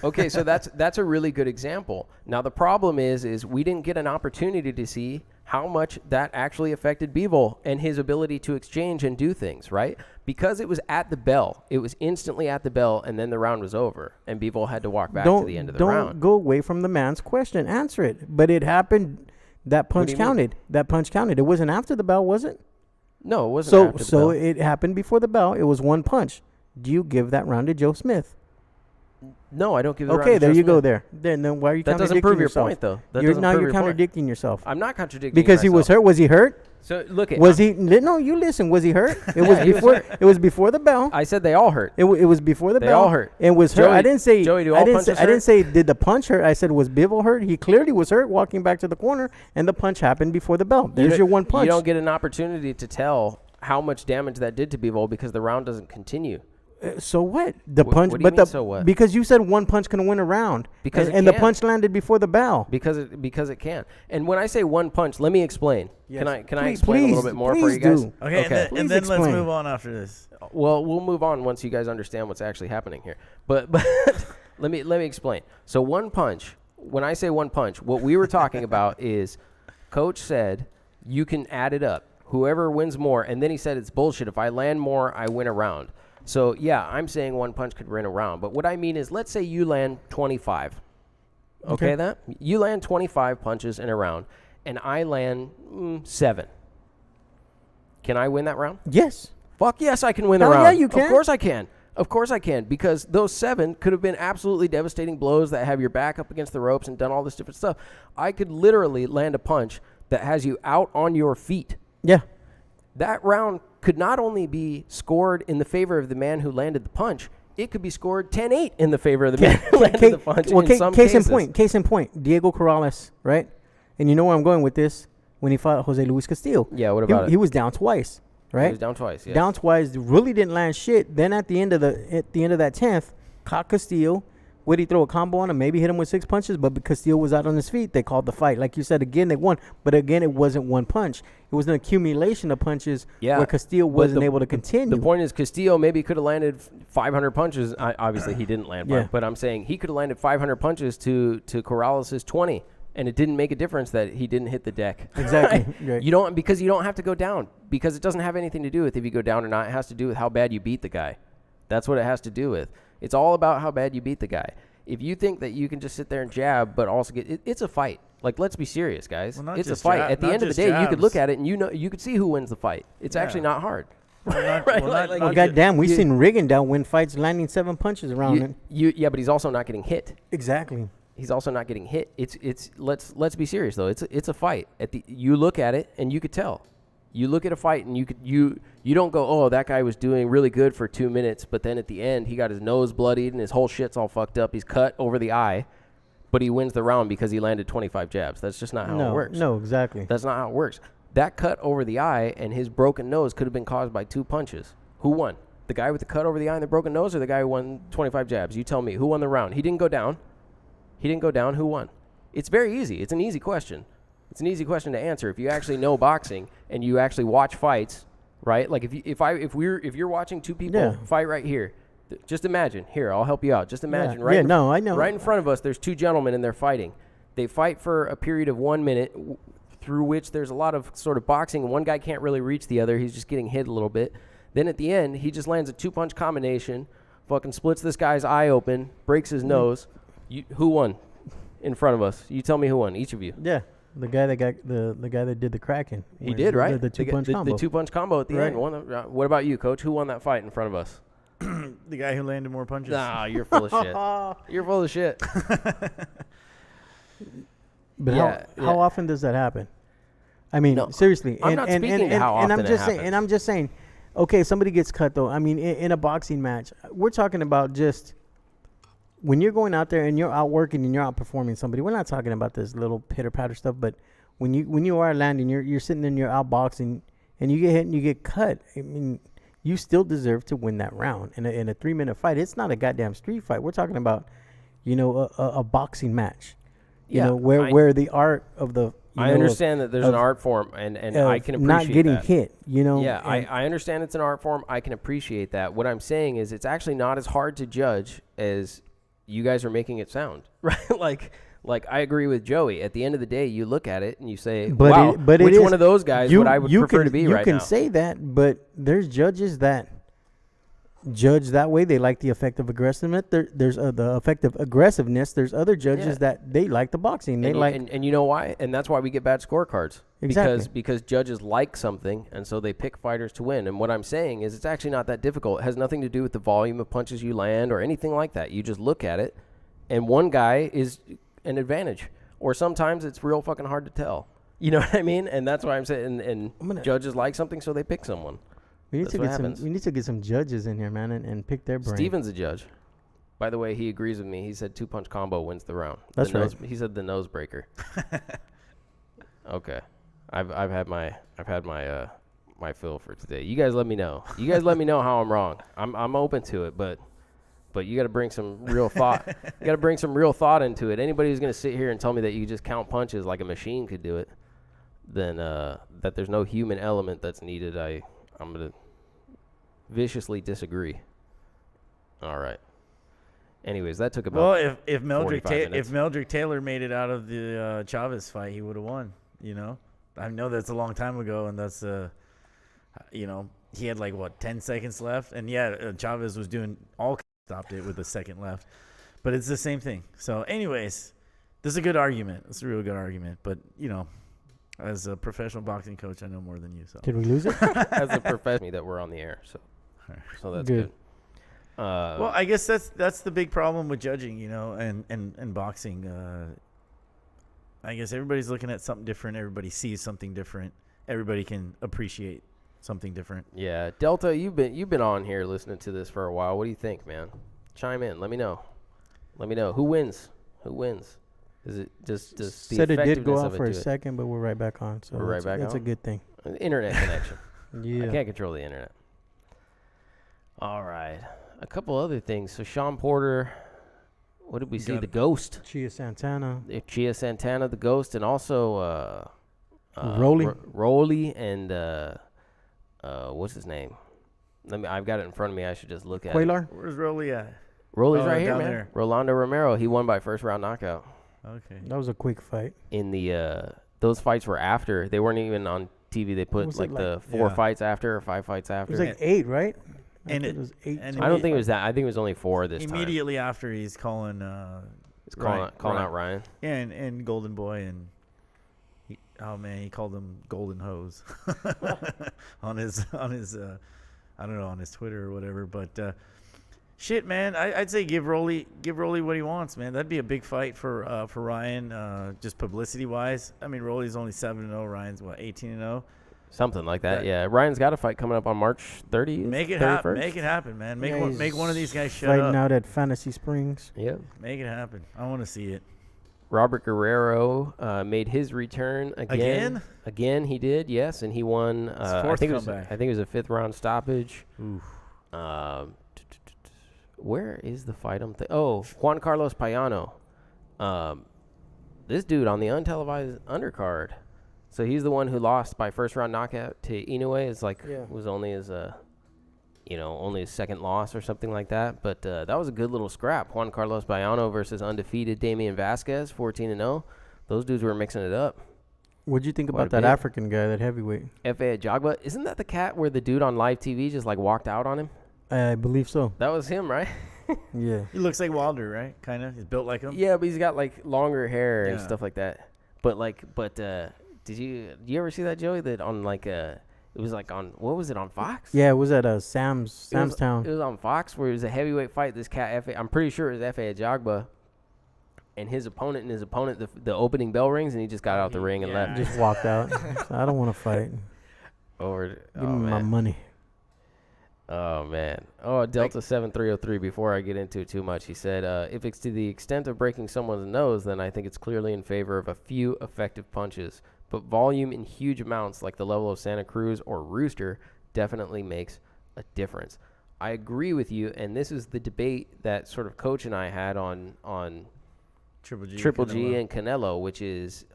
Okay, so that's a really good example. Now the problem is we didn't get an opportunity to see how much that actually affected Bivol and his ability to exchange and do things, right? Because it was at the bell. It was instantly at the bell, and then the round was over, and Bivol had to walk back to the end of the round. Don't go away from the man's question. Answer it. But it happened. That punch do you mean? counted. That punch counted. It wasn't after the bell, was it? No, it wasn't after the So bell. it happened before the bell. It was one punch. Do you give that round to Joe Smith? No, I don't give the round Okay, to there Joe you go. Smith. Then why are you That doesn't contradicting prove your yourself? point, though. That You're doesn't prove you're your point. contradicting yourself I'm not contradicting because he was myself. hurt. Was he hurt? So look at Was he? No, you listen. Was he hurt? It was Yeah, he was before. hurt. It was before the bell. I said they all hurt. It was before the They bell. all hurt. It was hurt. Joey- I didn't say. Joey, do I all didn't say. punches I didn't hurt? say did the punch hurt. I said was Bivol hurt. He clearly was hurt walking back to the corner, and the punch happened before the bell. There's your one punch. You don't get an opportunity to tell how much damage that did to Bivol because the round doesn't continue. So what? The punch, what do you but mean, the so what? because you said one punch can win a round, Because it and the can. punch landed before the bell. Because it can. And when I say one punch, let me explain. Yes. Can I Please- explain a little please- bit more for please you guys? do. Okay, Okay. and Please then let's explain. move on after this. Well, we'll move on once you guys understand what's actually happening here. But let me explain. So one punch. When I say one punch, what we were talking about is, Coach said you can add it up. Whoever wins more, and then he said it's bullshit. If I land more, I win a round. So yeah, I'm saying one punch could win a round. But what I mean is, let's say you land 25. Okay, that you land 25 punches in a round, and I land 7. Can I win that round? Yes. Fuck yes, I can win the Hell round. yeah, you can. Of course I can. Of course I can, because those 7 could have been absolutely devastating blows that have your back up against the ropes and done all this different stuff. I could literally land a punch that has you out on your feet. Yeah. That round could not only be scored in the favor of the man who landed the punch, it could be scored 10-8 in the favor of the man who landed the punch in some case cases. Case in point, Diego Corrales, right? And you know where I'm going with this? When he fought Jose Luis Castillo. Yeah, what about it? He was down twice, right? He was down twice, yes. Down twice, really didn't land shit. Then at the end of that 10th, caught Castillo. Would he throw a combo on him? Maybe hit him with 6 punches, but because Castillo was out on his feet, they called the fight. Like you said, again, they won. But again, it wasn't one punch. It was an accumulation of punches where Castillo but wasn't able to continue. The point is, Castillo maybe could have landed 500 punches. Obviously, he didn't land, Yeah. but I'm saying he could have landed 500 punches to Corrales' 20, and it didn't make a difference that he didn't hit the deck. Exactly. Right. You don't have to go down, because it doesn't have anything to do with if you go down or not. It has to do with how bad you beat the guy. That's what it has to do with. It's all about how bad you beat the guy. If you think that you can just sit there and jab, but also it's a fight. Like, let's be serious, guys. Well, not it's a just fight. At the not end of the just day, you could look jabs. at it and you could see who wins the fight. It's actually not hard. Not- Right, well, like- not- like- Oh, not goddamn, we've you- seen Rigondeaux win fights landing 7 punches around it. Yeah, but he's also not getting hit. Exactly. He's also not getting hit. It's let's be serious though. It's a fight. You look at it and you could tell. You look at a fight and you don't go, oh, that guy was doing really good for 2 minutes, but then at the end he got his nose bloodied and his whole shit's all fucked up. He's cut over the eye, but he wins the round because he landed 25 jabs. That's just not how it works. No, exactly. That's not how it works. That cut over the eye and his broken nose could have been caused by 2 punches. Who won? The guy with the cut over the eye and the broken nose, or the guy who won 25 jabs? You tell me. Who won the round? He didn't go down. Who won? It's very easy. It's an easy question. It's an easy question to answer if you actually know boxing and you actually watch fights, right? Like if you're watching 2 people fight right here, just imagine. Here, I'll help you out. Just imagine I know. right in front of us. There's 2 gentlemen and they're fighting. They fight for a period of 1 minute, through which there's a lot of sort of boxing. One guy can't really reach the other. He's just getting hit a little bit. Then at the end, he just lands a 2-punch combination, fucking splits this guy's eye open, breaks his nose. Who won in front of us? You tell me who won, each of you. Yeah. The guy that got the guy that did the cracking. He did, right? The 2-punch combo. The 2-punch combo at the end. What about you, Coach? Who won that fight in front of us? the guy who landed more punches. Nah, you're full of shit. You're full of shit. But Yeah, how often does that happen? I mean, No, seriously. I'm not speaking to how often it happens. And I'm just saying, okay, somebody gets cut though. I mean, in a boxing match, we're talking about just when you're going out there and you're out working and you're outperforming somebody. We're not talking about this little pitter patter stuff, but when you are landing, you're sitting and you're out boxing and you get hit and you get cut. I mean, you still deserve to win that round in a 3-minute fight. It's not a goddamn street fight. We're talking about, a boxing match. Yeah, where the art of the I understand that there's an art form, and I can appreciate not getting that. hit. Yeah, I understand it's an art form. I can appreciate that. What I'm saying is it's actually not as hard to judge as you guys are making it sound, right? Like I agree with Joey. At the end of the day, you look at it and you say, wow, which one of those guys would I would prefer to be right now? You can say that, but there's judges that judge that way. They like the effective aggressiveness. There's the effective aggressiveness. There's other judges that they like the boxing. They and you know why? And that's why we get bad scorecards. Exactly. Because judges like something, and so they pick fighters to win. And what I'm saying is it's actually not that difficult. It has nothing to do with the volume of punches you land or anything like that. You just look at it, and one guy is an advantage. Or sometimes it's real fucking hard to tell. You know what I mean? And that's why I'm saying, and judges like something, so they pick someone. We need That's to what get happens. some. We need to get some judges in here, man, and pick their brain. Steven's a judge. By the way, he agrees with me. He said 2-punch combo wins the round. That's right. He said the nose breaker. Okay. I've had my my fill for today. You guys let me know. You guys let me know how I'm wrong. I'm open to it, but you got to bring some real thought. You got to bring some real thought into it. Anybody who's going to sit here and tell me that you just count punches like a machine could do it, then that there's no human element that's needed, I'm going to viciously disagree. All right. Anyways, that took about if Meldrick Taylor made it out of the Chavez fight, he would have won. You know, I know that's a long time ago, and that's you know, he had like 10 seconds left, and Chavez was doing all stopped it with a second left, but it's the same thing. So, anyways, this is a good argument. It's a real good argument, but you know, as a professional boxing coach, I know more than you. So, Did we lose it? as a professional that we're on the air, so that's good. Well, I guess that's the big problem with judging, you know, and boxing. I guess everybody's looking at something different. Everybody sees something different. Everybody can appreciate something different. Yeah, Delta, you've been on here listening to this for a while. What do you think, man? Chime in. Let me know. Who wins. Is it just the Said it did go effectiveness out of it for a to it? second, but we're right back on. So We're right back that's on? a good thing. Internet connection. Yeah. I can't control the internet. All right. A couple other things. So Shawn Porter, what did we see? The Ghost. Chia Santana. Chia Santana, the Ghost, and also Rolly. and what's his name? I've got it in front of me. I should just look at it. Cuellar. Where's Rolly at? Rolly's right here, down man. there. Rolando Romero. He won by first round knockout. Okay. That was a quick fight. In the those fights were after. They weren't even on TV. They put Was it the like- 4 fights after or 5 fights It after. was like 8, right? And it was 8. and I don't think it was that. I think it was only 4 this time. Immediately after, he's calling. He's calling out Ryan. Yeah, and Golden Boy, and he called him Golden Hose on his I don't know, on his Twitter or whatever. But shit, man, I'd say give Rolly what he wants, man. That'd be a big fight for Ryan, just publicity wise. I mean, Rolly's only 7-0, Ryan's 18-0. Something like that, yeah. Ryan's got a fight coming up on March 30th. Make it 31st. happen. Make it happen, man. Make one of these guys shut fighting up. out at Fantasy Springs. Yeah. Make it happen. I want to see it. Robert Guerrero made his return again. Again, he did, yes, and he won. I fourth think comeback. it was a 5th round stoppage. Oof. Where is the fight? Juan Carlos Payano. This dude on the untelevised undercard. So he's the one who lost by first round knockout to Inoue. It's like was only his only his second loss or something like that. But that was a good little scrap. Juan Carlos Payano versus undefeated Damian Vasquez, 14-0. Those dudes were mixing it up. What'd you think Quite a about that bit. African guy, that heavyweight? F.A. Ajagba, isn't that the cat where the dude on live TV just like walked out on him? I believe so. That was him, right? Yeah. He looks like Wilder, right? Kind of. He's built like him. Yeah, but he's got like longer hair and Yeah. stuff like that. Did you ever see that, Joey? That on like it was like on, what was it, on Fox? Yeah, it was at Sam's Town. It was on Fox where it was a heavyweight fight. This cat F.A. I'm pretty sure it was F.A. Ajagba, and his opponent the opening bell rings and he just got out the ring and left. Just walked out. So I don't want to fight. Give me my money. Oh, man. Oh, Delta 7303, before I get into it too much, he said, if it's to the extent of breaking someone's nose, then I think it's clearly in favor of a few effective punches. But volume in huge amounts, like the level of Santa Cruz or Rooster, definitely makes a difference. I agree with you, and this is the debate that sort of Coach and I had on Triple G and Canelo, which is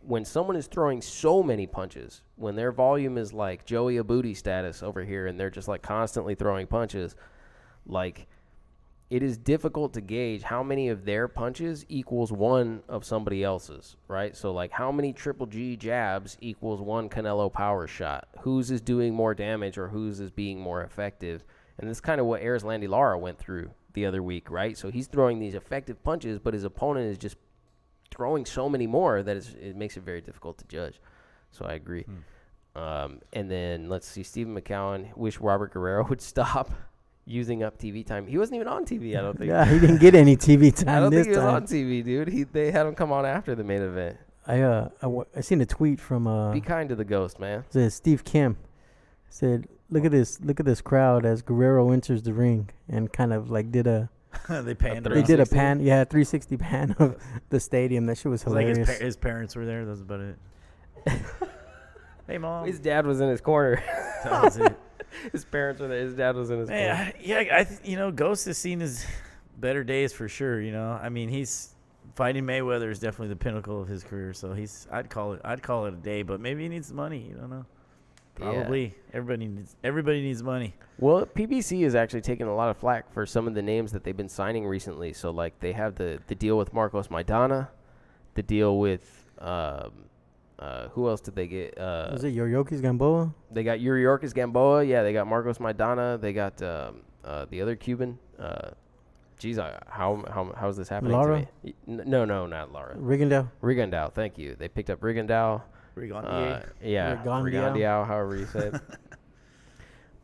when someone is throwing so many punches, when their volume is like Joey Abudy status over here and they're just like constantly throwing punches, like it is difficult to gauge how many of their punches equals one of somebody else's, right? So like how many Triple G jabs equals one Canelo power shot? Whose is doing more damage or whose is being more effective? And this is kind of what Landy Lara went through the other week, right? So he's throwing these effective punches, but his opponent is just throwing so many more that it makes it very difficult to judge. So I agree. And then let's see, Stephen McCowan, wish Robert Guerrero would stop using up TV time. He wasn't even on TV, I don't think. Yeah, he didn't get any TV time I don't this think he was time. on TV, dude. They had him come on after the main event. I seen a tweet from Be kind to the ghost, man. said Steve Kim said, look at this crowd as Guerrero enters the ring, and kind of like did a They panned they around. did a pan 360 pan of the stadium. That shit was It's like hilarious. his parents were there. That's about it. Hey, Mom. His dad was in his corner. That was it. His parents were there. His dad was in his corner. Man, yeah, Ghost has seen his better days for sure. I mean, he's fighting Mayweather is definitely the pinnacle of his career. So I'd call it a day, but maybe he needs money. You don't know. Probably. Yeah. Everybody needs money. Well, PBC is actually taking a lot of flack for some of the names that they've been signing recently. So, like, they have the deal with Marcos Maidana, the deal with who else did they get? Was it Yordenis Gamboa? They got Yordenis Gamboa. Yeah, they got Marcos Maidana. They got the other Cuban. How's this happening Lara? to me? No, not Lara. Rigondeaux. Thank you. They picked up Rigondeaux. Rigondeaux. Rigondeaux, however you say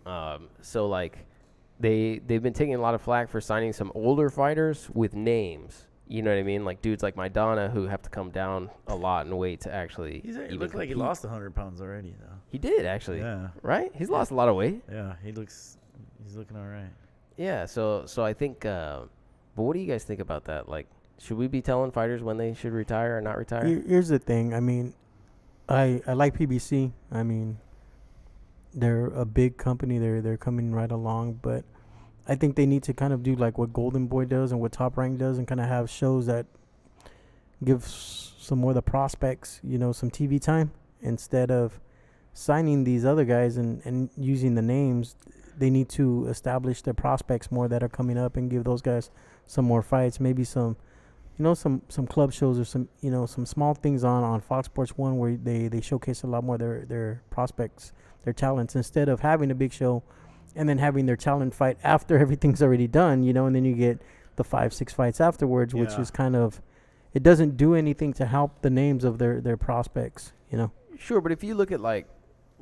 it. So like, they've been taking a lot of flack for signing some older fighters with names. You know what I mean? Like dudes like Maidana who have to come down a lot in weight to actually. He even looked like he compete. lost 100 pounds already, though. He did actually. Yeah. Right? He's lost a lot of weight. Yeah, he's looking all right. Yeah. So I think. But what do you guys think about that? Like, should we be telling fighters when they should retire or not retire? Here's the thing. I mean, I like PBC. I mean, they're a big company. They're coming right along, but I think they need to kind of do like what Golden Boy does and what Top Rank does, and kind of have shows that give some more of the prospects, some TV time, instead of signing these other guys and using the names. They need to establish their prospects more that are coming up and give those guys some more fights. Maybe some club shows or some small things on Fox Sports 1 where they showcase a lot more their prospects, their talents, instead of having a big show and then having their talent fight after everything's already done, and then you get the 5-6 fights afterwards, which is kind of, it doesn't do anything to help the names of their prospects, Sure, but if you look at like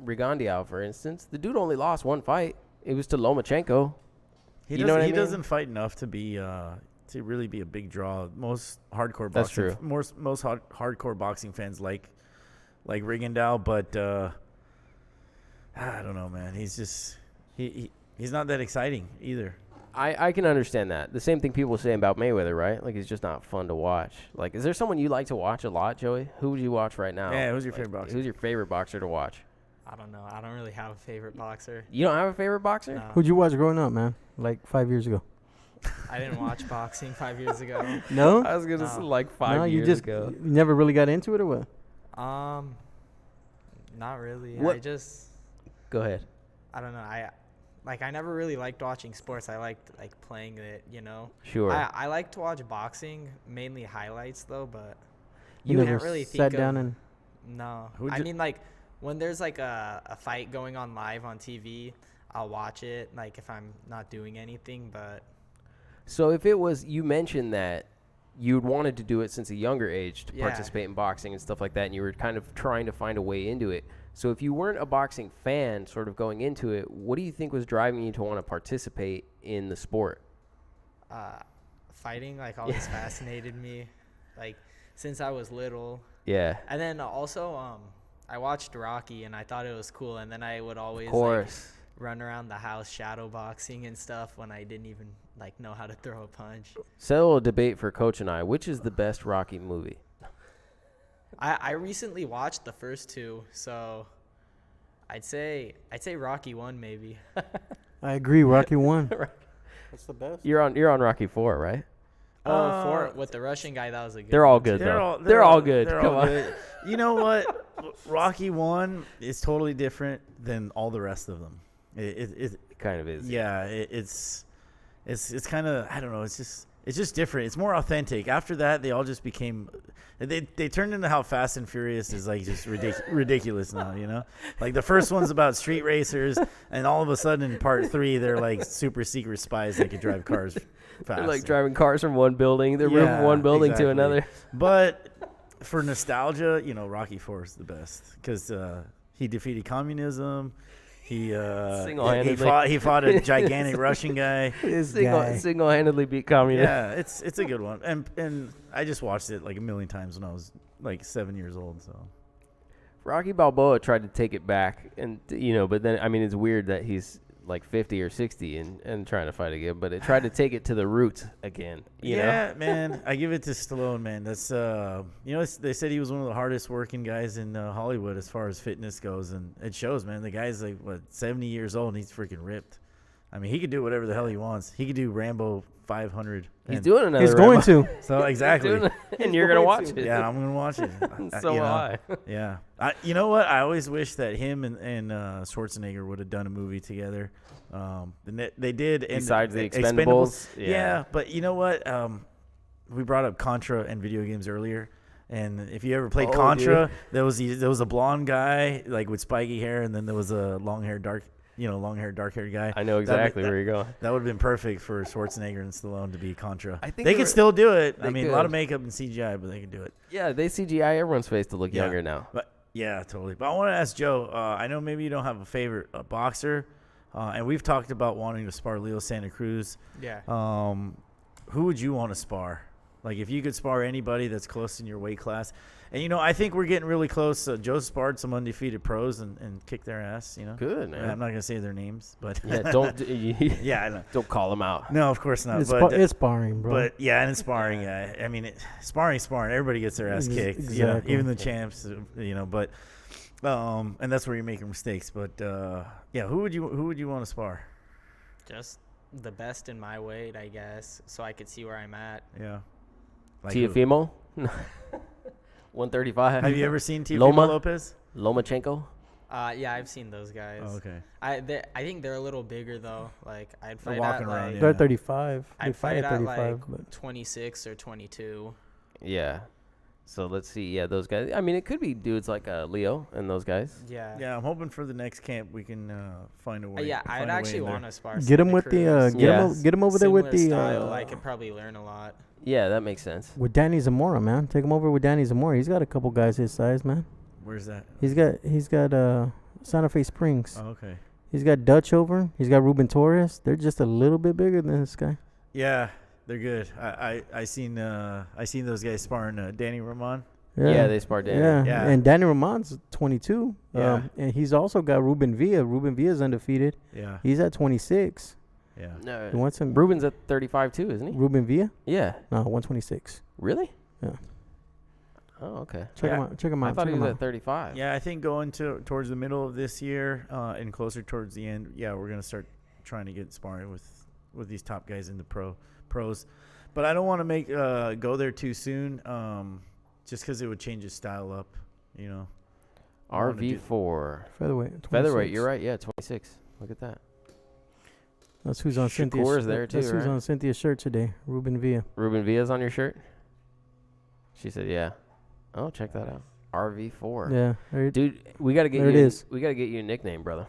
Rigondeaux, for instance, the dude only lost one fight. It was to Lomachenko. He doesn't fight enough to be to really be a big draw. Most hardcore That's boxing, true. Most hardcore boxing fans like Rigondeaux, but I don't know, man. He's just he's not that exciting either. I can understand that. The same thing people say about Mayweather, right? Like, he's just not fun to watch. Like, is there someone you like to watch a lot, Joey? Who would you watch right now? Yeah, who's your favorite boxer? Who's your favorite boxer to watch? I don't know. I don't really have a favorite boxer. You don't have a favorite boxer? No. Who'd you watch growing up, man? Like 5 years ago? I didn't watch boxing 5 years ago. No? I was going to say like No, 5 you years just ago. you never really got into it or what? Not really. What- I just, Go ahead. I don't know. I never really liked watching sports. I liked like playing it, Sure. I like to watch boxing, mainly highlights though, but You you never can't really sat think down of, and no. Who'd I you- mean, like when there's like a fight going on live on TV, I'll watch it like if I'm not doing anything, but So if it was, you mentioned that you'd wanted to do it since a younger age to Yeah. participate in boxing and stuff like that, and you were kind of trying to find a way into it. So if you weren't a boxing fan sort of going into it, what do you think was driving you to want to participate in the sport? fighting like always fascinated me, like since I was little. Yeah. And then also I watched Rocky and I thought it was cool, and then I would always Of course. run around the house shadow boxing and stuff when I didn't even like know how to throw a punch. Settle a debate for Coach and I. Which is the best Rocky movie? I recently watched the first two, so I'd say Rocky 1 maybe. I agree, Rocky 1. That's the best. You're on Rocky 4, right? Oh, for with the Russian guy, that was a good They're all one, good too. though. They're all good. They're Come all on. good. You know what? Rocky 1 is totally different than all the rest of them. It Kind of is. yeah, it's kind of, I don't know, it's just different. It's more authentic. After that, they all just became they turned into how Fast and Furious is like just ridiculous now, Like the first one's about street racers, and all of a sudden in part 3 they're like super secret spies that can drive cars fast. They're like driving cars from one building, the roof of one building to exactly. another. But for nostalgia, Rocky IV is the best because he defeated communism. He fought a gigantic Russian guy. Single-handedly beat communism. Yeah, it's a good one. And I just watched it like a million times when I was like 7 years old. So Rocky Balboa tried to take it back, and but then it's weird that he's like 50 or 60 and trying to fight again, but it tried to take it to the roots again. You know? Man, I give it to Stallone, man. That's they said he was one of the hardest working guys in Hollywood as far as fitness goes, and it shows, man. The guy's like 70 years old and he's freaking ripped. I mean, he could do whatever the hell he wants. He could do Rambo 500. He's doing another. He's going to. So exactly. And you're gonna watch it. Yeah, I'm gonna watch it. So am I. Yeah. You know what? I always wish that him and Schwarzenegger would have done a movie together. They did. Besides the Expendables. Yeah, but you know what? We brought up Contra and video games earlier. And if you ever played Contra, there was a blonde guy like with spiky hair, and then there was a long-haired, dark-haired guy. I know exactly where you're going. That would have been perfect for Schwarzenegger and Stallone to be Contra. I think they could still do it. They a lot of makeup and CGI, but they can do it. Yeah, they CGI everyone's face to look younger now. But yeah, totally. But I want to ask Joe. I know maybe you don't have a favorite boxer, and we've talked about wanting to spar Leo Santa Cruz. Yeah. Who would you want to spar? Like, if you could spar anybody that's close in your weight class. And, I think we're getting really close. Joe sparred some undefeated pros and kicked their ass, Good, man. I'm not going to say their names, but. Yeah, don't. I know. Don't call them out. No, of course not. It's sparring, bro. But, yeah, and it's sparring. Sparring. Everybody gets their ass kicked. Exactly. Even the champs, but. And that's where you're making mistakes. But, who would you want to spar? Just the best in my weight, I guess, so I could see where I'm at. Yeah. Like Teofimo? 135. Have you ever seen Teofimo Lopez? Lomachenko? Yeah, I've seen those guys. Oh, okay. I think they're a little bigger though. Like I'd fight walking at around, like, They're 35. I'd They fight fight at at 35. like But 26 or 22. Yeah. So let's see. Yeah, those guys. It could be dudes like Leo and those guys. Yeah. Yeah, I'm hoping for the next camp we can find a way. Yeah, find I'd a way actually in there. want to spar. get him Santa with the Cruz. get him over there with the Similar style, I could probably learn a lot. Yeah, that makes sense. with Danny Zamora, man. Take him over with Danny Zamora. He's got a couple guys his size, man. Where's that? He's got Santa Fe Springs. Oh, okay. He's got Dutch over. He's got Ruben Torres. They're just a little bit bigger than this guy. Yeah, they're good. I seen those guys sparring Danny Ramon. Yeah, they sparred Danny. Yeah. And Danny Ramon's 22. Yeah. And he's also got Ruben Villa. Ruben Villa's undefeated. Yeah. He's at 26. Yeah. No, You want some Ruben's at 35 too, isn't he? Ruben Villa? Yeah. No, 126. Really? Yeah. Oh, okay. Check him out. Check him out. I thought he check was him at 35. Yeah, I think going towards the middle of this year and closer towards the end, we're gonna start trying to get sparring with these top guys in the pros. But I don't want to make go there too soon, just because it would change his style up, RV4. Featherweight. 26. Featherweight, you're right. Yeah, 26. Look at that. That's who's on Cynthia's. Shakur's there too, That's who's right? on Cynthia's shirt today. Ruben Villa. Ruben Villa's on your shirt? She said, yeah. Oh, check that out. RV4. Yeah. There it- Dude, we got to get There you it is. We got to get you a nickname, brother.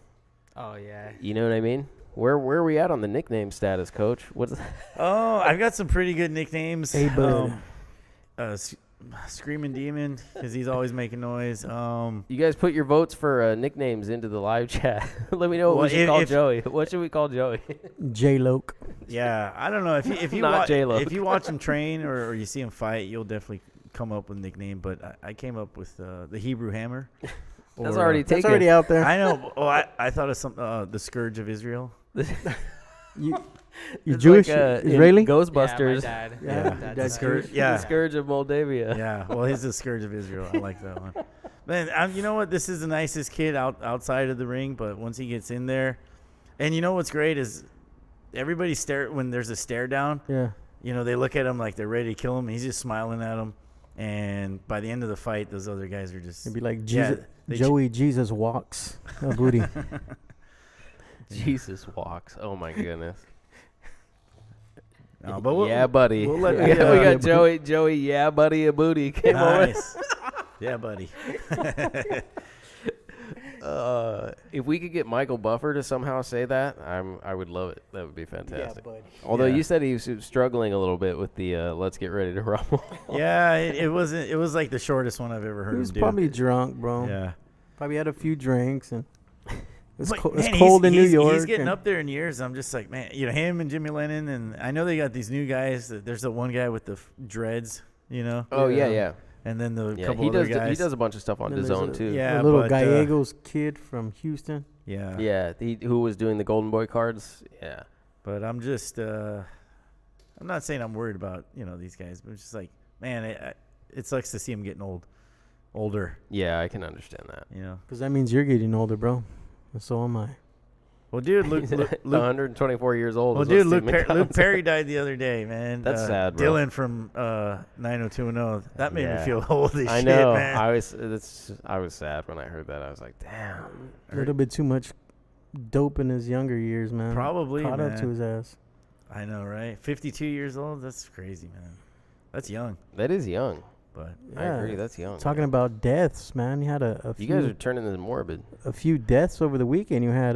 Oh yeah. You know what I mean? Where are we at on the nickname status, coach? What's Oh, I've got some pretty good nicknames. Hey, bud. Screaming Demon, because he's always making noise. You guys put your votes for nicknames into the live chat. Let me know what Well, we should if- call if- Joey. What should we call Joey? J-Loke. Yeah, I don't know if you Not J-Lo. if you watch him train or you see him fight, you'll definitely come up with a nickname. But I came up with the Hebrew Hammer. That's Or, already That's taken. already out there. I know. Oh, I thought of some the Scourge of Israel. You It's Jewish? like, in Israeli? Ghostbusters. Yeah, my dad. Yeah, my dad's that's a Scourge. Jew. Yeah. The Scourge of Moldavia. Yeah. Well, he's the Scourge of Israel. I like that one. Man, you know what? This is the nicest kid outside of the ring, but once he gets in there, and you know what's great is everybody when there's a stare down. Yeah. They look at him like they're ready to kill him. And he's just smiling at them. And by the end of the fight, those other guys are just. It'd be like Yeah, Jesus, they Joey Jesus walks. Abudy. Jesus walks. Oh my goodness. No, but we'll, yeah, buddy. we'll let we the, got Joey. Yeah, buddy. Abudy came over. nice. Yeah, buddy. If we could get Michael Buffer to somehow say that, I would love it. That would be fantastic. buddy. Although Yeah. you said he was struggling a little bit with the let's get ready to rumble. Yeah, it wasn't. It was like the shortest one I've ever heard He was him do. probably drunk, bro. Yeah. Probably had a few drinks and it's, But, it's man, cold in New he's York. He's getting and- up there in years. I'm just like, man, him and Jimmy Lennon, and I know they got these new guys. There's the one guy with the dreads, Oh yeah. and then the Yeah, couple he other does. guys. He does a bunch of stuff on Then his there's own a- too. Yeah, the little but, Gallegos kid from Houston. Yeah. Yeah, who was doing the Golden Boy cards? Yeah. But I'm just, I'm not saying I'm worried about these guys, but it's just like, man, it sucks to see him getting older. Yeah, I can understand that. Because that means you're getting older, bro. And so am I. Well, dude, Luke 124 years old. Well, is what dude, Steve Luke McCown said. Perry died the other day, man. That's sad, bro. Dylan from 90210. That made me Yeah. feel old as I shit, know. man. I was sad when I heard that. I was like, damn. A little bit too much dope in his younger years, man. Probably, Caught up to man. his ass. I know, right? 52 years old? That's crazy, man. That's young, That is young. but I agree. That's young. Talking about deaths, man. You had a you few, guys are turning into morbid. a few deaths over the weekend. You had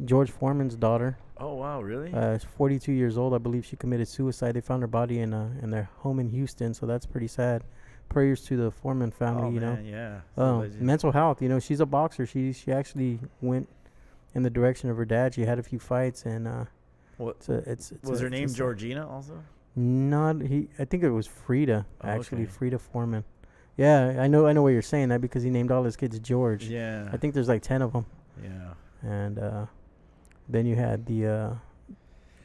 George Foreman's daughter. oh wow, really? She's 42 years old. I believe she committed suicide. They found her body in their home in Houston, so that's pretty sad. Prayers to the Foreman family, oh you man, know. yeah. It's a legend. Mental health, she's a boxer. She actually went in the direction of her dad. She had a few fights, and What it's was her it's name? a- Georgina, also. I think it was Frida, Oh, actually. okay. Frida Foreman. Yeah, I know why you're saying that, because he named all his kids George. Yeah. I think there's like 10 of them. Yeah. And then you had the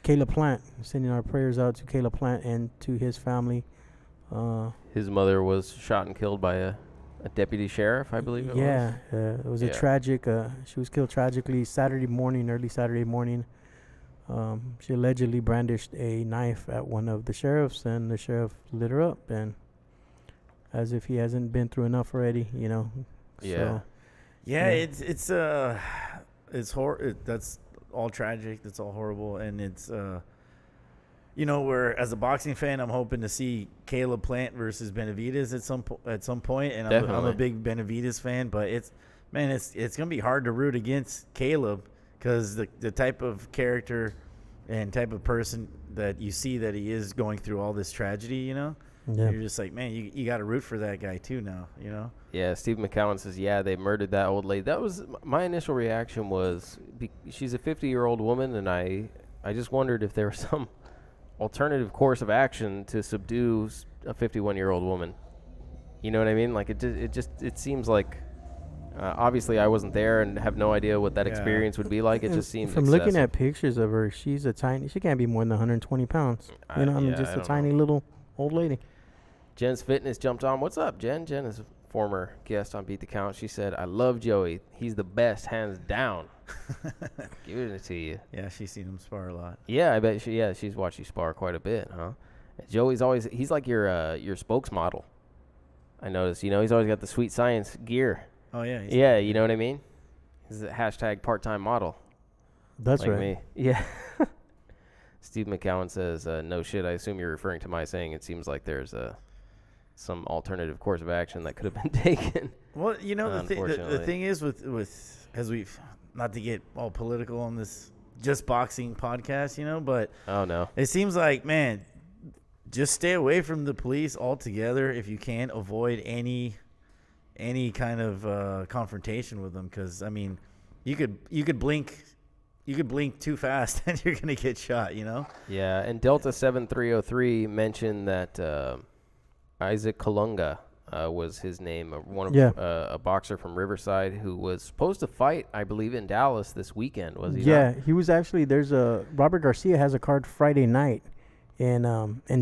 Caleb Plant, sending our prayers out to Caleb Plant and to his family. His mother was shot and killed by a deputy sheriff, I believe it was. Yeah, it was a Yeah. tragic. She was killed tragically early Saturday morning. She allegedly brandished a knife at one of the sheriffs, and the sheriff lit her up, and as if he hasn't been through enough already, Yeah. Yeah, Yeah. it's that's all tragic. That's all horrible, and it's where as a boxing fan, I'm hoping to see Caleb Plant versus Benavidez at some point, and I'm a Definitely. big Benavidez fan, but it's gonna be hard to root against Caleb because the type of character and type of person that you see that he is going through all this tragedy, Yeah. you're just like, man, you got to root for that guy too now, Yeah, Steve McCowan says, yeah, they murdered that old lady. That was my initial reaction was she's a 50-year-old woman, and I just wondered if there was some alternative course of action to subdue a 51-year-old woman. You know what I mean? Like it seems like obviously I wasn't there and have no idea what that Yeah. experience would be like. It And just seems from looking excessive. at pictures of her, she can't be more than 120 pounds. I Just a don't tiny know. little old lady. Jen's Fitness jumped on. What's up, Jen? Jen is a former guest on Beat the Count. She said, I love Joey. He's the best, hands down. Giving it to you. Yeah, she's seen him spar a lot. Yeah, I bet she's watched you spar quite a bit, huh? And Joey's he's like your spokesmodel. I noticed, he's always got the Sweet Science gear. Oh yeah. Yeah, you know what I mean? He's a hashtag part-time model. That's like right. me. Yeah. Steve McCowan says, no shit, I assume you're referring to my saying it seems like there's some alternative course of action that could have been taken. Well, the Unfortunately. thing is with as we've not to get all political on this just boxing podcast, but Oh, no. it seems like, man, just stay away from the police altogether if you can. Avoid any kind of confrontation with them, because I mean, you could blink too fast and you're gonna get shot. Yeah, and Delta 7303 mentioned that Isaac Kalunga was his name, a boxer from Riverside who was supposed to fight, I believe, in Dallas this weekend. Was he? Yeah, not? he was actually. Robert Garcia has a card Friday night in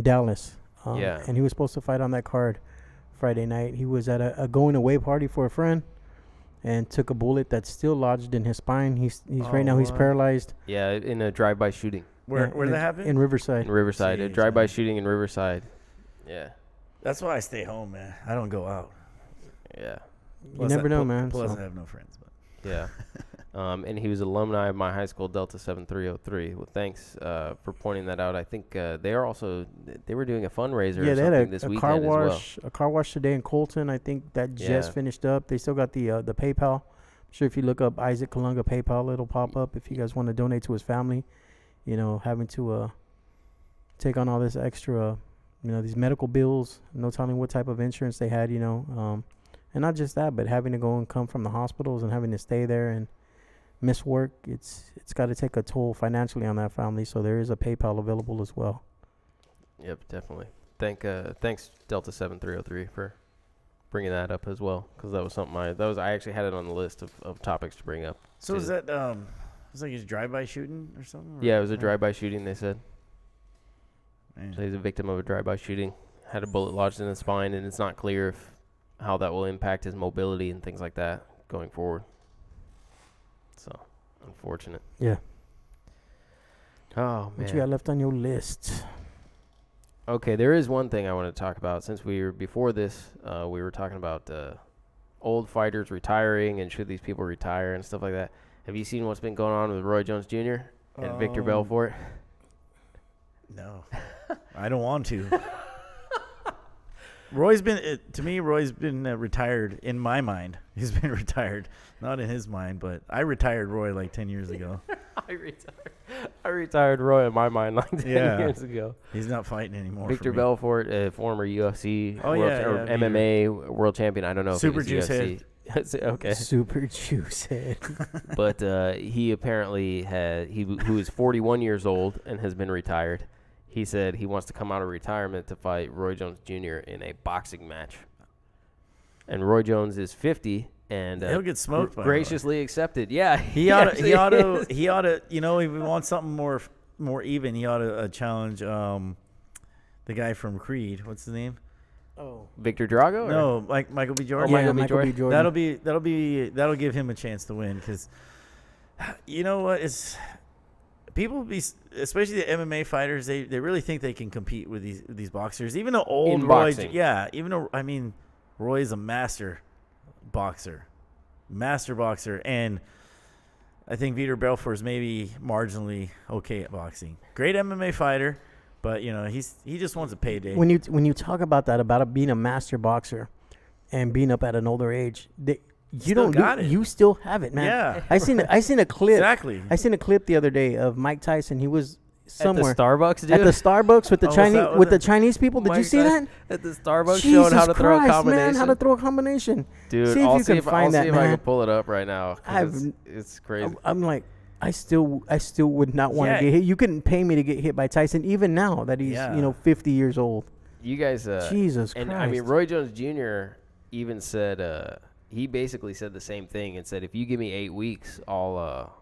Dallas. Yeah. And he was supposed to fight on that card Friday night. He was at a going away party for a friend, and took a bullet that's still lodged in his spine. He's right now he's what? paralyzed. Yeah, in a drive-by shooting Where Yeah, that happened? in Riverside. in Riverside. A Jeez, drive-by man. shooting in Riverside. Yeah, That's why I stay home, man. I don't go out. yeah, You never know, man. Plus, so. I have no friends. But yeah. And he was alumni of my high school, Delta 7303. Well, thanks for pointing that out. I think they were doing a fundraiser Yeah, or they something had this a weekend car as well. wash. A car wash today in Colton. I think that just Yeah. finished up. They still got the PayPal sure if you look up Isaac Kalunga PayPal, it'll pop up if you guys want to donate to his family. You know, having to take on all this extra, you know, these medical bills, no telling what type of insurance they had, you know. And not just that, but having to go and come from the hospitals and having to stay there and miss work. It's got to take a toll financially on that family. So there is a PayPal available as well. Yep, definitely. Thanks Delta 7303 for bringing that up as well, because that was something I actually had it on the list of topics to bring up. So is that it's like he's drive-by shooting or something? Or Yeah, it was a drive-by shooting, they said. Man. So he's a victim of a drive-by shooting. Had a bullet lodged in his spine, and it's not clear how that will impact his mobility and things like that going forward. So, unfortunate. Yeah. Oh, man. What you got left on your list? Okay, there is one thing I want to talk about. Since we were before this, we were talking about old fighters retiring and should these people retire and stuff like that. Have you seen what's been going on with Roy Jones Jr. and Victor Belfort? No, I don't want to. Roy's been retired in my mind. He's been retired, not in his mind, but I retired Roy like 10 years ago. I retired Roy in my mind like 10 years ago. He's not fighting anymore. Victor Belfort, a former UFC MMA world champion. I don't know Super if juice UFC. Okay. Super juice head. But he apparently who is 41 years old and has been retired. He said he wants to come out of retirement to fight Roy Jones Jr. in a boxing match. And Roy Jones is 50 and he'll get smoked by graciously accepted. Yeah, he ought to. You know, if he wants something more even, he ought to challenge the guy from Creed. What's his name? Oh, Victor Drago? No, Michael B. Jordan. yeah, Michael B. Jordan. That'll give him a chance to win, because you know what, it's people especially the MMA fighters, they really think they can compete with these boxers, even though old in Roy, boxing. yeah, even though Roy is a master boxer, and I think Vitor Belfort is maybe marginally okay at boxing. Great MMA fighter. But, you know, he just wants a payday. When you talk about that, about being a master boxer and being up at an older age, you still have it, man. Yeah. I seen a clip. Exactly. I seen a clip the other day of Mike Tyson. He was somewhere at the Starbucks, dude. At the Starbucks with the Chinese people. Did you see that? At the Starbucks, Jesus showing how to throw a Christ, combination. man, how to throw a combination. Dude, see if you can find that, I'll see if I can pull it up right now. It's crazy. I'm like, I still would not want to get hit. You couldn't pay me to get hit by Tyson, even now that he's 50 years old. You guys, Jesus and Christ. I mean, Roy Jones Jr. even said he basically said the same thing and said, if you give me 8 weeks, I'll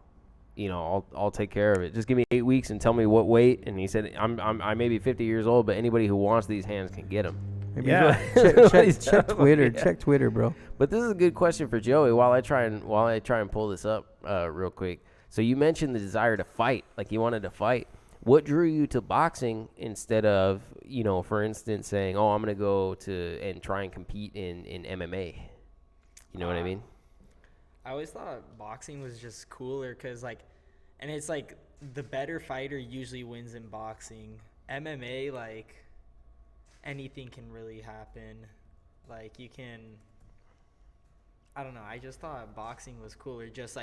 take care of it. Just give me 8 weeks and tell me what weight. And he said, I may be 50 years old, but anybody who wants these hands can get them. Check Twitter. Yeah. Check Twitter, bro. But this is a good question for Joey. While I try and pull this up real quick. So you mentioned the desire to fight, like you wanted to fight. What drew you to boxing instead of, for instance, saying, "Oh, I'm going to go and try and compete in MMA"? You know what I mean? I always thought boxing was just cooler because, and it's like the better fighter usually wins in boxing. MMA, anything can really happen. I don't know. I just thought boxing was cooler. Just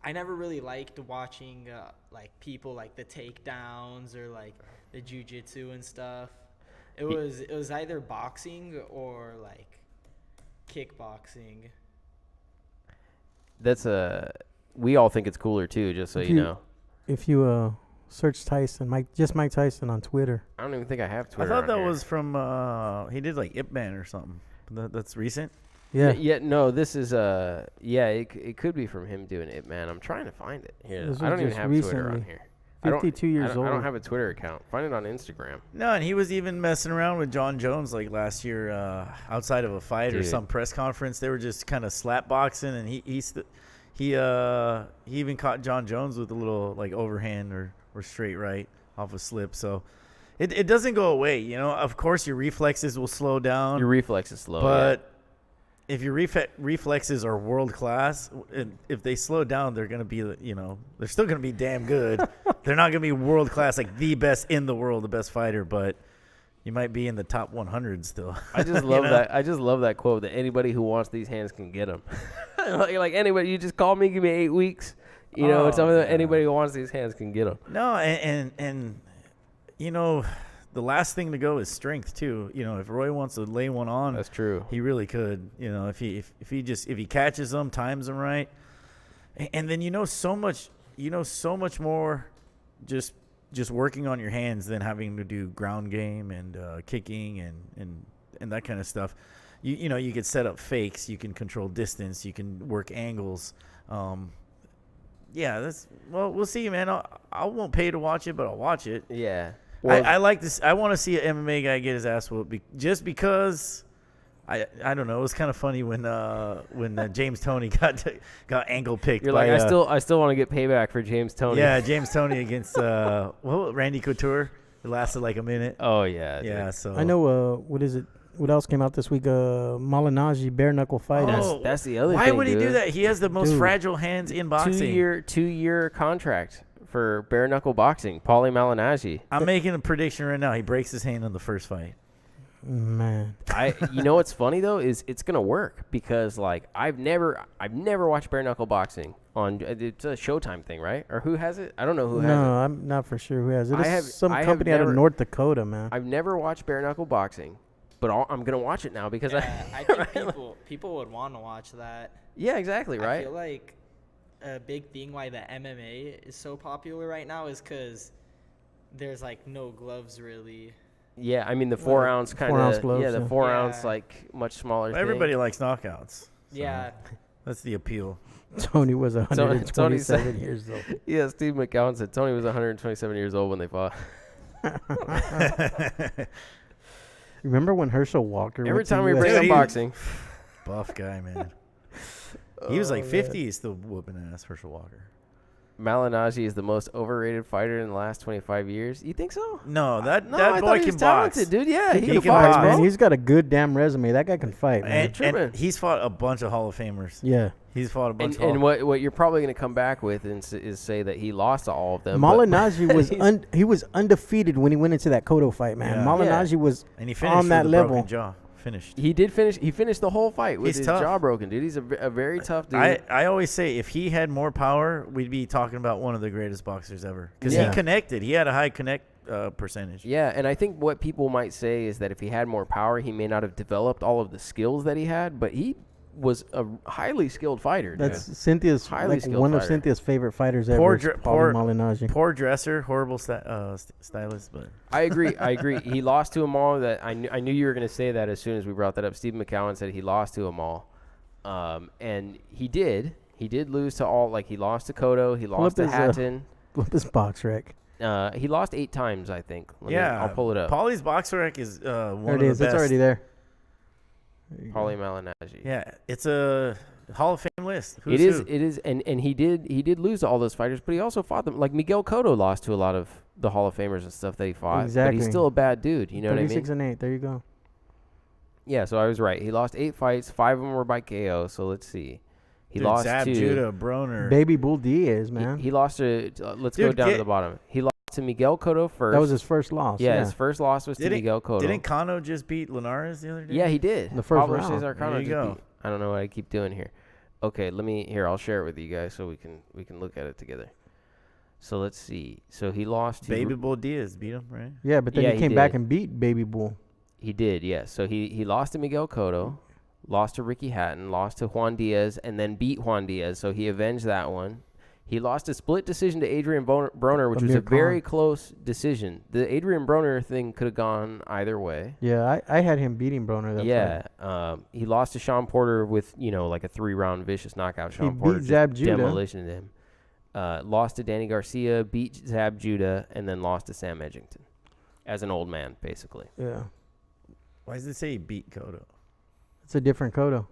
I never really liked watching people the takedowns or the jiu-jitsu and stuff. It was either boxing or kickboxing. We all think it's cooler too, just so you know. If you search Tyson, Mike Tyson on Twitter. I don't even think I have Twitter. I thought that was from he did Ip Man or something. That's recent. Yeah. No, this is it could be from him doing Ip Man. I'm trying to find it here. I don't even have Twitter on here. 52 years old. I don't have a Twitter account. Find it on Instagram. No, and he was even messing around with John Jones last year outside of a fight or some press conference. They were just kind of slap boxing, and he even caught John Jones with a little overhand or straight right off a slip. So it doesn't go away. Of course your reflexes will slow down. Your reflexes slow, but if your reflexes are world class, and if they slow down, they're gonna be they're still gonna be damn good. They're not gonna be world class, the best in the world, the best fighter, but you might be in the top 100 still. I just love that. I just love that quote that anybody who wants these hands can get them. like anybody, you just call me, give me 8 weeks. You know, it's something that anybody who wants these hands can get them. No, and you know, the last thing to go is strength too. You know, if Roy wants to lay one on, That's true. he really could. You know, if he catches them, times them right, and then so much more just working on your hands than having to do ground game and kicking and that kind of stuff. You know, you can set up fakes, you can control distance, you can work angles. Yeah, we'll see, man. I won't pay to watch it, but I'll watch it. Yeah. Well, I like this. I want to see an MMA guy get his ass whooped just because. I don't know. It was kind of funny when James Toney got ankle picked. You're by, like, I still want to get payback for James Toney. Yeah, James Toney against Randy Couture. It lasted like a minute. Oh yeah. Yeah. Dude. So I know. What is it? What else came out this week? Malignaggi bare-knuckle fight. That's the other why thing. would he dude. do that? He has the most Dude. fragile hands in boxing. 2 year contract for bare knuckle boxing. Paulie Malignaggi. I'm making a prediction right now. He breaks his hand in the first fight. Man, You know what's funny though is it's gonna work because like I've never watched bare knuckle boxing on. It's a Showtime thing, right? Or who has it? I don't know who has it. no, I'm not for sure who has it. It's some I have company out of never- North Dakota, man. I've never watched bare knuckle boxing, but I'm gonna watch it now because Yeah, I think people would want to watch that. Yeah, exactly, I right? feel like a big thing why the MMA is so popular right now is because there's like no gloves really. Yeah, I mean the 4 ounce kind 4 ounce of. gloves, Yeah, the yeah. 4 Yeah. ounce like much smaller. thing. Everybody likes knockouts. So Yeah, that's the appeal. Tony was Tony 127 said- years old. Yeah, Steve McCowan said Tony was 127 years old when they fought. Remember when Herschel Walker? Every went to time we UFC? bring up Dude, boxing, Buff guy, man. He was like Oh, 50. He's still whooping ass, Herschel Walker. Malignaggi is the most overrated fighter in the last 25 years. You think so? No, that I boy thought he can was box. talented, dude. Yeah, He can can box, box, bro. Man, he's got a good damn resume. That guy can fight, man. And he's fought a bunch of Hall of Famers. Yeah. He's fought a bunch And, of and what you're probably going to come back with is say that he lost to all of them. Malignaggi was he's- he was undefeated when he went into that Cotto fight, man. Yeah. Malignaggi was And he finished on that with a broken level. jaw. Finished. He did finish. He finished the whole fight with He's his tough. jaw broken, dude. He's a very tough dude. I always say if he had more power, we'd be talking about one of the greatest boxers ever. Because Yeah. he connected. He had a high connect percentage. Yeah, and I think what people might say is that if he had more power, he may not have developed all of the skills that he had, but he was a highly skilled fighter. That's dude. Cynthia's Highly like skilled one of fighter. Cynthia's favorite fighters ever. Poor is dr- Paulie poor- Malignaggi. Poor dresser, horrible stylist, but I agree. He lost to Amal. That I knew you were going to say that as soon as we brought that up. Steve McCowan said he lost to Amal, and he did. He did lose to all. Like he lost to Cotto. He lost to his, Hatton. Flip his box wreck. He lost 8 times, I think. yeah. I'll pull it up. Paulie's box rack is There one it of is. the It's best. already there. There you go. Paulie Malignaggi. Yeah, it's a Hall of Fame list. Who's It is. who? It is. And he did lose to all those fighters, but he also fought them. Like Miguel Cotto lost to a lot of the Hall of Famers and stuff that he fought. But Exactly. he's still a bad dude. You know what I mean? 36 and 8. There you go. Yeah. So I was right. He lost 8 fights. 5 of them were by KO. So let's see. He Dude, lost Zab to Judah, Broner. Baby Bull Diaz, man. He lost to. Let's go Dude, down to the bottom. He lost to Miguel Cotto first. That was his first loss. Yeah, his first loss was to Miguel Cotto. Didn't Kano just beat Linares the other day? Yeah, he did. The first Pablo round. Cesar Cano There you just go. beat- I don't know what I keep doing here. Okay, I'll share it with you guys so we can look at it together. So let's see. So he lost to Baby Bull Diaz beat him, right? Yeah, but then Yeah, he he came back did. and beat Baby Bull. He did, yes. So he lost to Miguel Cotto, lost to Ricky Hatton, lost to Juan Diaz, and then beat Juan Diaz. So he avenged that one. He lost a split decision to Adrian Broner, which was Amir a very Khan. close decision. The Adrian Broner thing could have gone either way. Yeah, I had him beating Broner. That Yeah, he lost to Shawn Porter with like a 3-round vicious knockout. Shawn beat Porter just Zab Judah. demolitioned him. Lost to Danny Garcia, beat Zab Judah, and then lost to Sam Edgington as an old man, basically. fight. Yeah, Why does it say he beat Cotto? it's a different Cotto.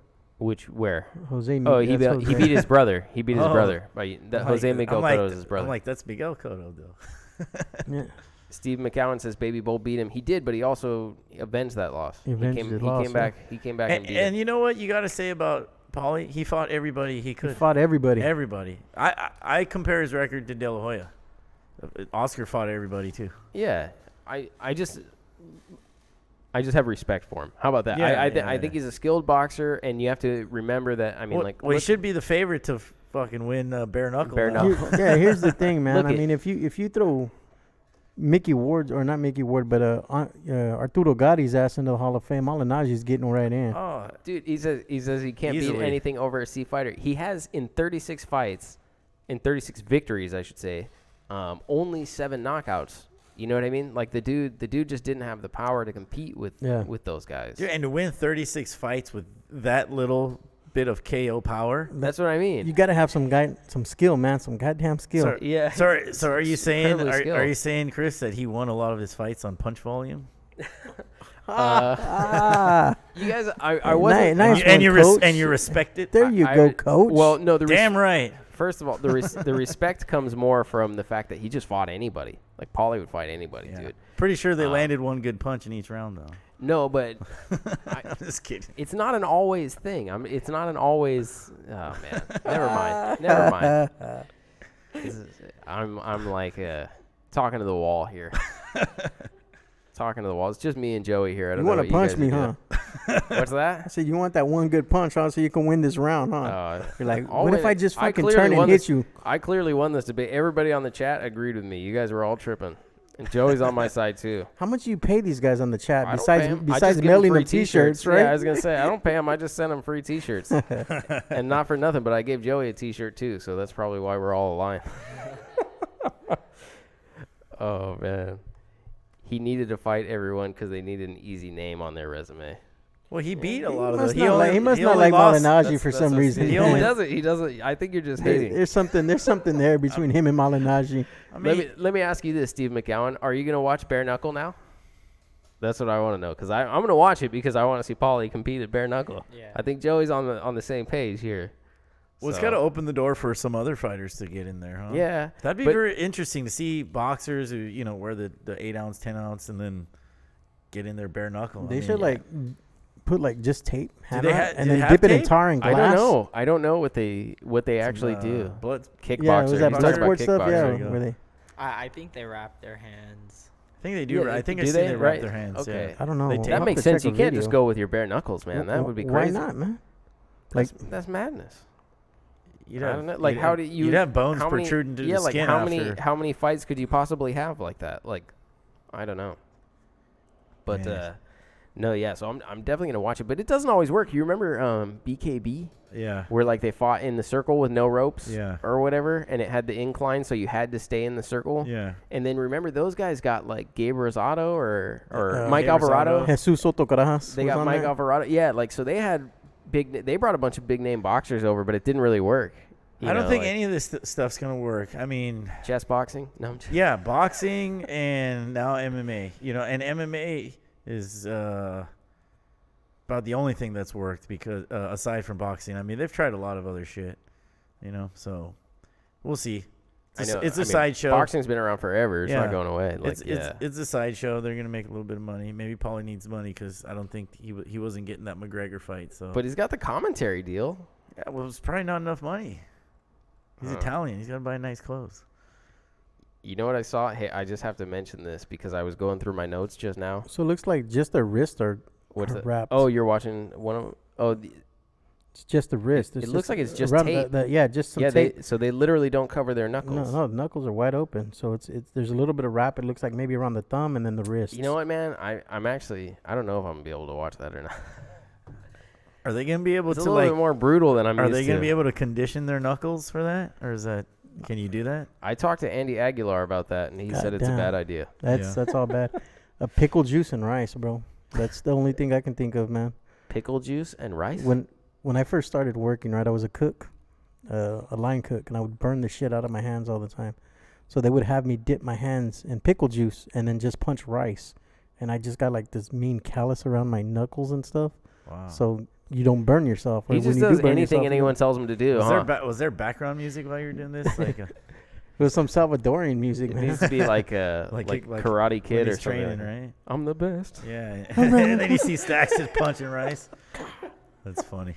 Where? Jose. Oh, he that's beat Jose. his brother. He beat his Oh. brother. Jose Miguel Cotto is his brother. I'm like, that's Miguel Cotto, though. Yeah. Steve McCowan says Baby Bull beat him. He did, but he also avenged that loss. He avenged came, his he loss, came yeah. back. He came back and beat him. And you know what you got to say about Paulie? He fought everybody he He could. fought everybody. Everybody. I compare his record to De La Hoya. Oscar fought everybody too. Yeah, I just I just have respect for him. How about that? Yeah, I think he's a skilled boxer, and you have to remember that. I mean, he should be the favorite to fucking win bare-knuckle. Bare-knuckle. Yeah, here's the thing, man. Look I mean, if you throw Mickey Ward, or not Mickey Ward, but Arturo Gotti's ass into the Hall of Fame, Malignaggi's getting right in. Oh, dude, he says he can't beat Easily. anything over a C fighter. He has in 36 fights, in 36 victories, I should say, only 7 knockouts. You know what I mean? Like the dude just didn't have the power to compete with those guys. dude, and to win 36 fights with that little bit of KO power. That's what I mean. You got to have some skill, man. Some goddamn skill. Yeah. So are you saying incredibly skilled. are you saying, Chris, that he won a lot of his fights on punch volume? You guys, I wasn't. Nice and one, you respect it. There you go, coach. Well, no, Damn right. First of all, the respect comes more from the fact that he just fought anybody. Like Paulie would fight anybody, Yeah. dude. Pretty sure they landed one good punch in each round, though. No, but I'm just kidding. it's not an always thing. It's not an always. Oh man, never mind. I'm like talking to the wall here. Talking to the wall. It's just me and Joey here. I don't you know want to what punch you me, guys huh? are doing. What's that? I said you want that one good punch, huh, so you can win this round, huh? You're like, what if I just fucking clearly turn and won hit this- you? I clearly won this debate. Everybody on the chat agreed with me. You guys were all tripping, and Joey's on my side too. How much do you pay these guys on the chat I don't pay 'em. I just besides give 'em mailing free them T-shirts, right? Yeah, I was gonna say I don't pay them. I just send them free T-shirts, and not for nothing. But I gave Joey a T-shirt too, so that's probably why we're all aligned. Oh man, he needed to fight everyone because they needed an easy name on their resume. Well, he beat a lot of must those. not he must not like Malignaggi for some reason. He man. doesn't. He doesn't. I think you're just hating. There's something there between him and Malignaggi. I mean, Let me ask you this, Steve McGowan. Are you gonna watch Bare-knuckle now? That's what I want to know because I'm gonna watch it because I want to see Paulie compete at Bare-knuckle. Yeah. I think Joey's on the same page here. well, it's So, got to open the door for some other fighters to get in there, huh? Yeah, That'd be but- very interesting to see boxers who, wear the 8 ounce, 10 ounce, and then get in their bare knuckle. They should put just tape, hammer, they and they then have dip it in tape? tar and glass. I don't know what they actually do. Blood. Kickboxer. Yeah, was that He's talking about blood sport stuff? kickboxer. Yeah, There you go. where they? I think they wrap their hands. I think they do. Yeah, I think do I see they? they wrap Right. their hands. Okay. Yeah. I don't know. They I'll tape- That have makes to sense. check You a can't video. just go with your bare knuckles, man. That would be crazy. Why not, man? That's madness. You'd I have, don't know. Like, you'd how have- do you? You'd have bones how many- protruding through yeah, the like skin. how many fights could you possibly have like that? Like, I don't know. But Yeah. no, yeah. So I'm definitely gonna watch it, but it doesn't always work. You remember BKB? Yeah. Where like they fought in the circle with no ropes, Yeah. or whatever, and it had the incline, so you had to stay in the circle. Yeah. And then remember those guys got like Gabe Rosado or Mike Gabe Alvarado. Rosado. Jesus Soto Carajas. They was got on Mike there. Alvarado. Yeah, like so they had they brought a bunch of big name boxers over, but it didn't really work. I don't think any of this stuff's gonna work. I mean, chess boxing. No, I'm just, yeah, boxing and now MMA. And MMA is about the only thing that's worked because aside from boxing. I mean, they've tried a lot of other shit. So we'll see. It's a sideshow. Boxing's been around forever. It's Yeah. not going away. Like, It's a sideshow. They're gonna make a little bit of money. Maybe Paulie needs money because I don't think he wasn't getting that McGregor fight. So, but he's got the commentary deal. yeah, well, it's probably not enough money. He's Italian. He's got to buy nice clothes. You know what I saw? Hey, I just have to mention this because I was going through my notes just now. So it looks like just the wrist are wrapped. Oh, you're watching one of. Oh, It's just the wrist. it looks like it's just around tape. Just some yeah. tape. So they literally don't cover their knuckles. No, the knuckles are wide open. So it's there's a little bit of wrap. It looks like maybe around the thumb and then the wrist. You know what, man? I'm actually. I don't know if I'm gonna be able to watch that or not. Are they gonna be able It's a to little bit more brutal than I'm Are used they to. gonna be able to condition their knuckles for that, or is that? Can you do that? I talked to Andy Aguilar about that, and he said it's a Goddamn. bad idea. That's all bad. A pickle juice and rice, bro. That's the only thing I can think of, man. Pickle juice and rice. When I first started working, right, I was a cook, a line cook, and I would burn the shit out of my hands all the time. So they would have me dip my hands in pickle juice and then just punch rice, and I just got like this mean callus around my knuckles and stuff. Wow. So you don't burn yourself. Or He when just you do does burn anything yourself, anyone tells him to do. Was there background music while you were doing this? Like It was some Salvadorian music, It man. needs to be like Like Karate Kid or he's something. training, right? I'm the best. Yeah. And then you see Stacks just punching rice. That's funny.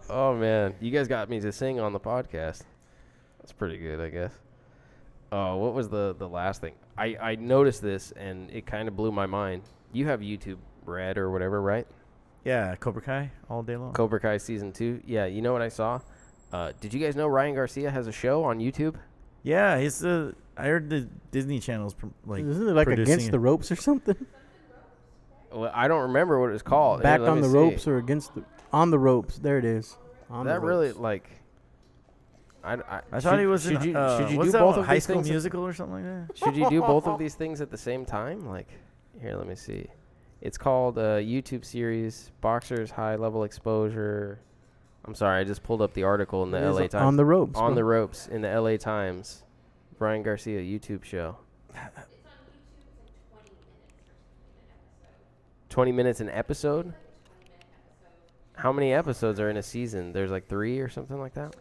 Oh man, you guys got me to sing on the podcast. That's pretty good, I guess. Oh, what was the last thing? I noticed this and it kind of blew my mind. You have YouTube, Red or whatever, right? Yeah, Cobra Kai all day long. Cobra Kai season 2. Yeah, you know what I saw? Did you guys know Ryan Garcia has a show on YouTube? Yeah, he's I heard the Disney Channel's Isn't it like producing Against the Ropes or something? Well, I don't remember what it was called. Back Here, let on me the see. ropes or on the ropes. There it is. On the That really ropes. like. I thought he was should in. you, should you what's do that both one, of High these School things? Musical or something like that? Should you do both of these things at the same time? Like, here, let me see. It's called YouTube series Boxers High Level Exposure. I'm sorry, I just pulled up the article in the It is LA Times. On the ropes. On bro. the ropes in the LA Times. Brian Garcia YouTube show. 20 minutes an episode? How many episodes are in a season? There's like 3 or something like that?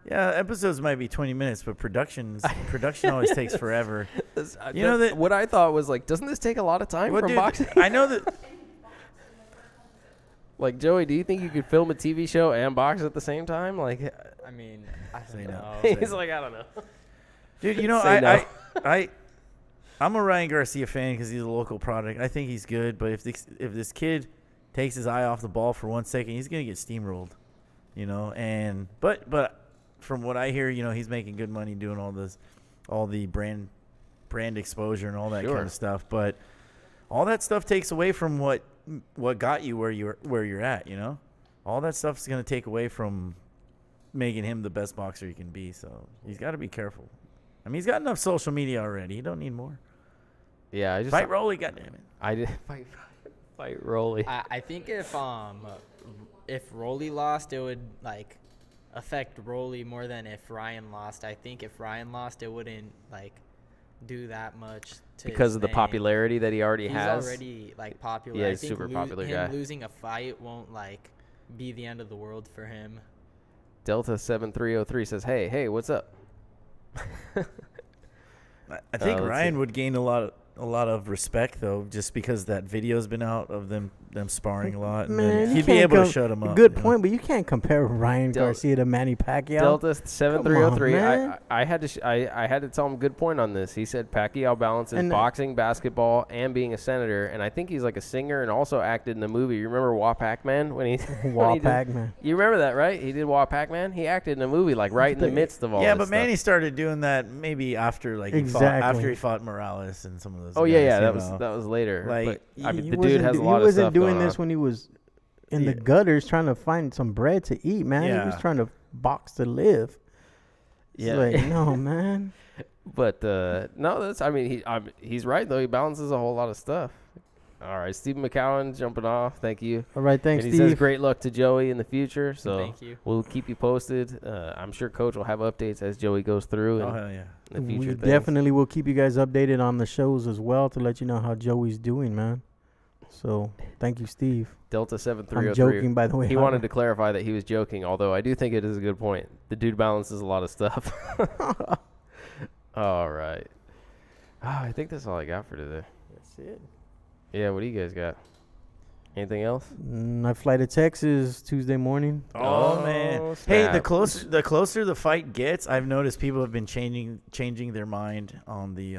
Yeah, episodes might be 20 minutes, but production always takes forever. You know that what I thought was like, doesn't this take a lot of time from boxing? I know that. Like, Joey, do you think you could film a TV show and box at the same time? Like, I mean, I Say don't no. know. he's like, I don't know. Dude, you know, Say no. I'm a Ryan Garcia fan because he's a local product. I think he's good, but if this kid takes his eye off the ball for 1 second, he's gonna get steamrolled, you know. And but from what I hear, you know, he's making good money doing all the brand exposure and all that Sure. kind of stuff. But all that stuff takes away from what got you where you're at, you know. All that stuff's gonna take away from making him the best boxer he can be. So he's got to be careful. I mean, he's got enough social media already. He don't need more. Yeah, I just Fight Rolly, goddammit. I did fight Rolly. I think if Rolly lost, it would like affect Rolly more than if Ryan lost. I think if Ryan lost, it wouldn't like do that much to Because his of the name. popularity that he already He's has. already like popular. Yeah, I he's think super popular guy. Him losing a fight won't like be the end of the world for him. Delta 7303 says, "Hey, what's up?" I think let's Ryan see. would gain a lot of respect though, just because that video's been out of them sparring a lot, and Man, then you he'd be can't able to shut him up. Good you know? point, but you can't compare Ryan Del- Garcia to Manny Pacquiao. Delta 7303. man. I had to I had to tell him good point on this. He said Pacquiao balances And, boxing, basketball, and being a senator, and I think he's like a singer and also acted in the movie. You remember Wah Pac-Man when he when he did- Pac-Man. You remember that, right? He did Wah Pac-Man. He acted in a movie like right in the midst of all. Yeah, this but stuff. Manny started doing that maybe after Exactly. he fought Morales and some of those. Oh guys, yeah, you that was know? later. Like, but, I mean, He the dude wasn't has a do- lot He of wasn't stuff doing going this on. when he was in the Yeah. gutters trying to find some bread to eat, man. He was Yeah. trying to box to live. It's Yeah. like, no, man. But no, that's. I mean, he's right though. He balances a whole lot of stuff. All right, Stephen McCowan jumping off. Thank you. All right, thanks, And he says Steve. great luck to Joey in the future. So Thank you. we'll keep you posted. I'm sure Coach will have updates as Joey goes through Oh and hell yeah. the We future things. definitely will keep you guys updated on the shows as well to let you know how Joey's doing, man. So, thank you, Steve. Delta I'm 7303. joking, by the way. He wanted to clarify that he was joking, although I do think it is a good point. The dude balances a lot of stuff. All right. Oh, I think that's all I got for today. That's it. Yeah, what do you guys got? Anything else? I fly to Texas Tuesday morning. Oh, man. Hey, the snap. closer the fight gets, I've noticed people have been changing their mind on the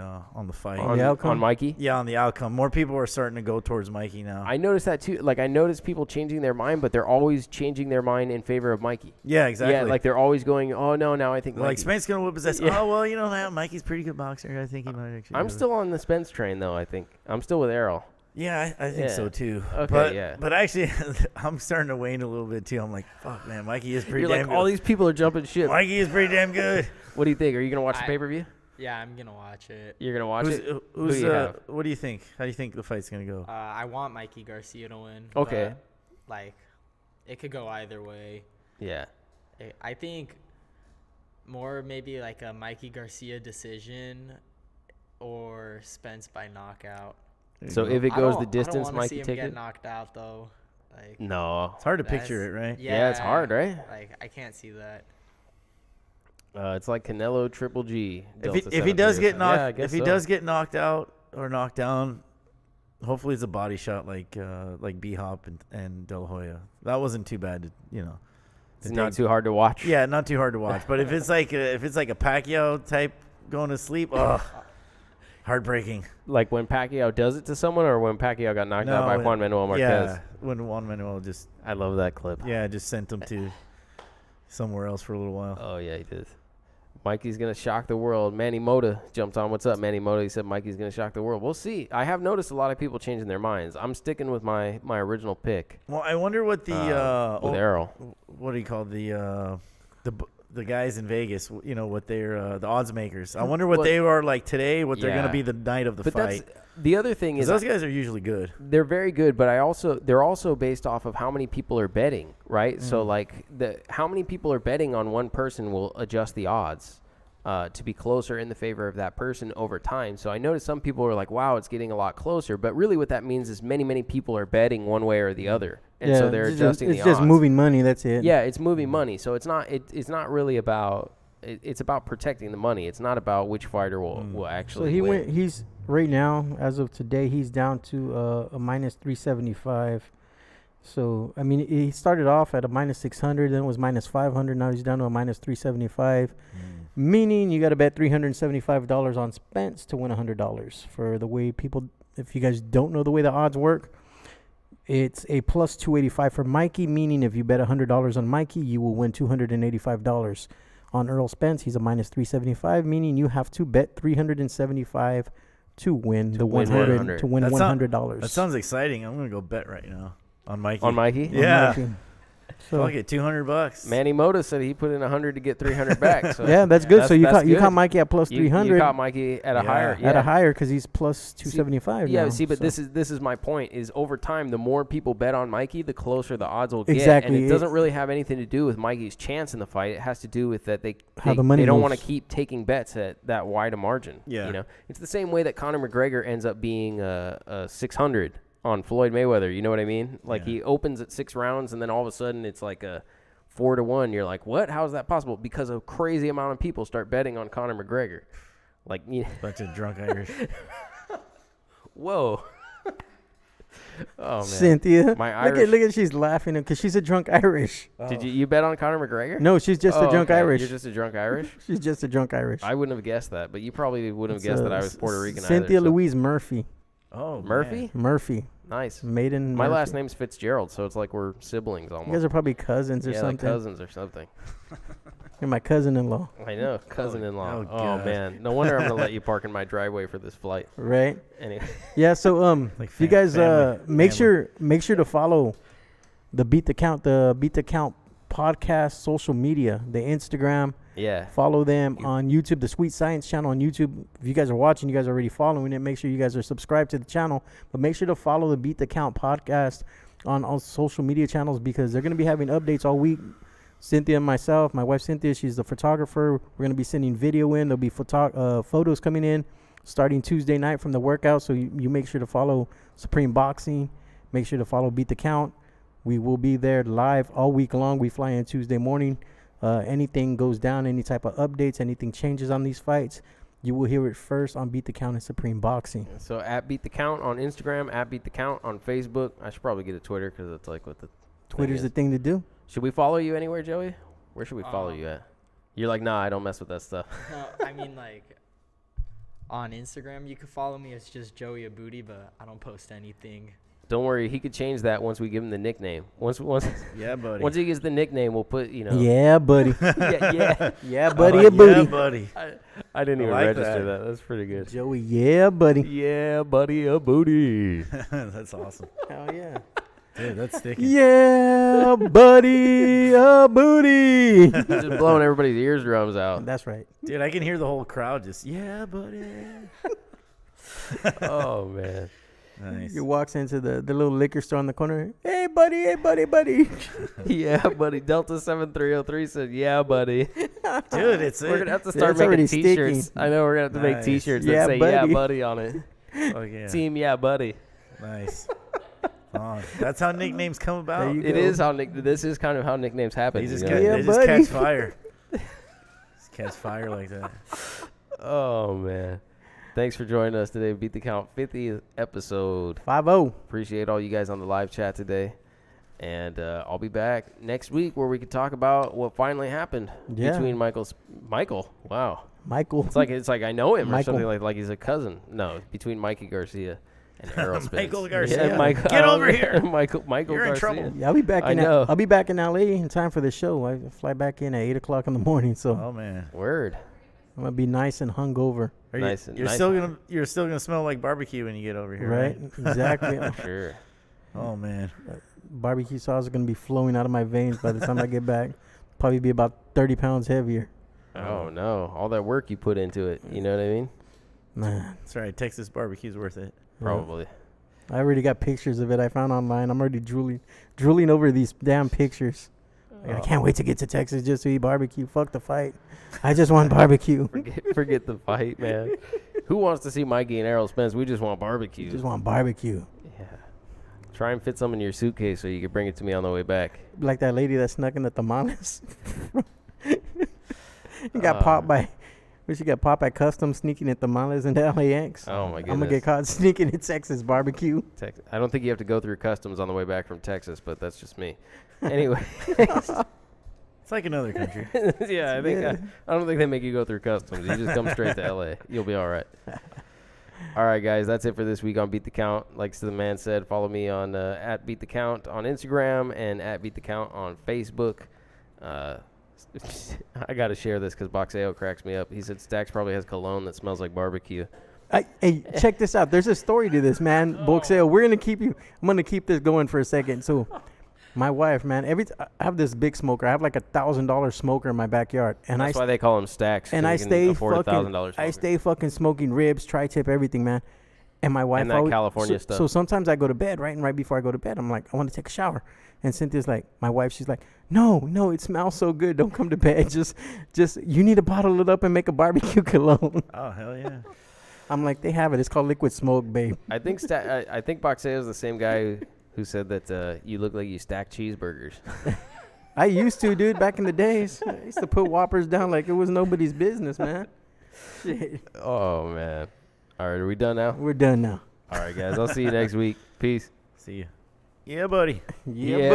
fight. On the outcome? On Mikey? Yeah, on the outcome. More people are starting to go towards Mikey now. I noticed that too. Like, I noticed people changing their mind, but they're always changing their mind in favor of Mikey. Yeah, exactly. Yeah, like they're always going, oh, no, now I think like Mikey. Spence gonna whip his ass. Yeah. Oh well, you know, Mikey's a pretty good boxer. I think he might actually. I'm do it. still on the Spence train, though, I think. I'm still with Errol. Yeah, I think so Yeah. too. Okay, but, yeah. But actually, I'm starting to wane a little bit too. I'm like, fuck, man, Mikey is pretty You're damn like, all good. these people are jumping ship. Mikey is pretty damn good. What do you think? Are you going to watch the I- pay-per-view? Yeah, I'm gonna watch it. You're going to watch it? Who's Who do you have? what do you think? How do you think the fight's gonna go? I want Mikey Garcia to win. Okay. But, like, it could go either way. Yeah. I think more maybe like a Mikey Garcia decision or Spence by knockout. There you So go. if it I goes don't- the distance, I don't wanna see Mikey him take get it? knocked out though. Like, No. it's hard to that's- picture it, right? Yeah, it's hard, right? Like, I can't see that. It's like Canelo Triple G. If he does get knocked, yeah, I guess if he so. does get knocked out or knocked down, hopefully it's a body shot like B Hop and De La Hoya. That wasn't too bad, to It's not too hard to watch. Yeah, not too hard to watch. But if it's like a Pacquiao type going to sleep, Heartbreaking. Like when Pacquiao does it to someone, or when Pacquiao got knocked out by Juan Manuel Marquez? Yeah, when Juan Manuel just I love that clip. just sent him to somewhere else for a little while. Oh, yeah, he did. Mikey's going to shock the world. Manny Mota jumped on. What's up, Manny Mota? He said Mikey's going to shock the world. We'll see. I have noticed a lot of people changing their minds. I'm sticking with my original pick. Well, I wonder what the with Errol. what do you call the guys in Vegas? You know what they're the odds makers. I wonder what they are like today. What they're going to be the night of the fight. The other thing is those guys are usually good. They're very good, but they're also based off of how many people are betting, right? So like how many people are betting on one person will adjust the odds to be closer in the favor of that person over time. So I noticed some people are like, wow, it's getting a lot closer, but really what that means is many people are betting one way or the other, and so they're adjusting the odds. It's just moving money. That's it. Yeah, it's moving money. So it's not really about. It's about protecting the money. It's not about which fighter will actually win. He's right now, as of today, he's down to a minus 375. So, I mean, he started off at a minus 600, then it was minus 500. Now he's down to a minus 375, meaning you got to bet $375 on Spence to win $100. For the way people, if you guys don't know the way the odds work, it's a plus 285 for Mikey, meaning if you bet $100 on Mikey, you will win $285. On Earl Spence, he's a minus 375, meaning you have to bet $375 to win the $100 to win $100. That sounds exciting. I'm gonna go bet right now on Mikey. On Mikey? Yeah. On Mikey. So I'll get $200. Manny Mota said he put in 100 to get 300 back. So yeah, that's good. So you good. caught Mikey at plus 300. You caught Mikey at a higher. Yeah. At a higher because he's plus 275. Yeah, now, see, but so. this is my point. Is over time, the more people bet on Mikey, the closer the odds will get. Exactly. And it doesn't really have anything to do with Mikey's chance in the fight. It has to do with that they the money they don't moves. want to keep taking bets at that wide a margin. Yeah. You know, it's the same way that Conor McGregor ends up being a 600 on Floyd Mayweather. You know what I mean? Like he opens at 6 rounds, and then all of a sudden it's like a 4-1. You're like, what? How is that possible? Because a crazy amount of people start betting on Conor McGregor. Like, bunch of drunk Irish. Whoa. Oh man, Cynthia, my Irish. look at she's laughing because she's a drunk Irish. Did you bet on Conor McGregor? No, she's just a drunk okay. Irish. You're just a drunk Irish? She's just a drunk Irish. I wouldn't have guessed that, but you probably wouldn't have guessed that I was Puerto Rican Cynthia either. Louise Murphy. Oh, Murphy? man. Murphy. Nice. Maiden. My Murphy. last name's Fitzgerald, so it's like we're siblings almost. You guys are probably cousins or like something. cousins or something. You're my cousin-in-law. I know, cousin-in-law. Oh, Oh, God. man, no wonder I'm gonna let you park in my driveway for this flight. Right? Anyway, Yeah, so Like you guys family. make sure to follow the Beat the Count podcast social media, the Instagram. yeah. Follow them on YouTube, the Sweet Science channel on YouTube. If you guys are watching, you guys are already following it. Make sure you guys are subscribed to the channel, but make sure to follow the Beat the Count podcast on all social media channels because they're going to be having updates all week. Cynthia and myself, my wife Cynthia, she's the photographer. We're going to be sending video in. There'll be photos coming in starting Tuesday night from the workout. So you make sure to follow Supreme Boxing. Make sure to follow Beat the Count. We will be there live all week long. We fly in Tuesday morning. Anything goes down, any type of updates, anything changes on these fights, you will hear it first on Beat the Count and Supreme Boxing. So at Beat the Count on Instagram, at Beat the Count on Facebook. I should probably get a Twitter because it's like what the Twitter's the thing thing to do. Should we follow you anywhere, Joey? Where should we follow you at? You're like, nah, I don't mess with that stuff. No, I mean, like, on Instagram, you can follow me. It's just Joey Abudy, but I don't post anything. Don't worry, he could change that once we give him the nickname. Once Yeah, buddy. once he gets the nickname, we'll put, Yeah, buddy. yeah. Yeah, buddy. Yeah, Booty. buddy. I didn't even like register that. that. That's pretty good. Joey, yeah, buddy. Yeah, buddy, a booty. That's awesome. Hell yeah. Dude, that's sticky. Yeah, buddy, a booty. He's just blowing everybody's eardrums out. That's right. Dude, I can hear the whole crowd just, yeah, buddy. Oh, man. Nice. He walks into the little liquor store on the corner. Hey, buddy, buddy. Yeah, buddy. Delta 7303 said, yeah, buddy. Dude, it's We're going to have to It's start making already T-shirts. sticky. I know we're going to have to make Nice. T-shirts Yeah, that say, yeah, buddy. buddy on it. Oh, yeah. Team, yeah, buddy. Nice. Oh, that's how nicknames come about. There you It go. is how this is kind of how nicknames happen. They just, you know? Yeah, they just buddy. catch fire. Just catch fire like that. Oh, man. Thanks for joining us today. Beat the Count 50th episode. 5-0. Appreciate all you guys on the live chat today. And I'll be back next week where we can talk about what finally happened Yeah. between Michael. Wow. Michael. It's like I know him or Michael. something like he's a cousin. No, between Mikey Garcia and Errol Spence. Michael Garcia. Yeah, Michael, Get over here. Michael You're in Garcia. trouble. Yeah, I'll be back. I know. I'll be back in LA in time for the show. I fly back in at 8:00 in the morning, so Oh man. Word. I'm gonna be nice and hungover. Are Nice you, and you're nice. still gonna smell like barbecue when you get over here, Right? right? Exactly. Sure. Oh man. Barbecue sauce is gonna be flowing out of my veins by the time I get back. Probably be about 30 pounds heavier. Oh no, all that work you put into it. You know what I mean? Man, That's right. Texas barbecue's worth it. Probably. I already got pictures of it I found online. I'm already drooling over these damn pictures. Like, I can't wait to get to Texas just to eat barbecue. Fuck the fight. I just want barbecue. Forget the fight, man. Who wants to see Mikey and Errol Spence? We just want barbecue. Just want barbecue. Yeah. Try and fit some in your suitcase so you can bring it to me on the way back. Like that lady that snuck in the tamales. Got popped by. She got popped by customs sneaking in tamales into LAX. Oh my goodness. I'm gonna get caught sneaking in Texas barbecue. I don't think you have to go through customs on the way back from Texas, but that's just me. Anyway. It's like another country. Yeah, I don't think they make you go through customs. You just come straight to LA. You'll be all right. All right, guys, that's it for this week on Beat the Count. Like the man said, follow me on at Beat the Count on Instagram and at Beat the Count on Facebook. I got to share this because Boxeo cracks me up. He said Stacks probably has cologne that smells like barbecue. Hey, check this out. There's a story to this, man. Boxeo, I'm gonna keep this going for a second. So, my wife, man, I have this big smoker. I have like $1,000 smoker in my backyard, and That's why they call him Stacks. and 'cause I you can stay afford fucking, $1,000 I stay fucking smoking ribs, tri-tip, everything, man. And my wife And that California stuff. So sometimes I go to bed, right? And right before I go to bed, I'm like, I want to take a shower. And Cynthia's like, my wife, she's like, no, it smells so good. Don't come to bed. Just you need to bottle it up and make a barbecue cologne. Oh hell yeah. I'm like, they have it. It's called liquid smoke, babe. I think I think Boxeo is the same guy who said that you look like you stack cheeseburgers. I used to, dude, back in the days. I used to put Whoppers down like it was nobody's business, man. Shit. Oh man. All right, are we done now? We're done now. All right, guys. I'll see you next week. Peace. See ya. Yeah, buddy. Yeah.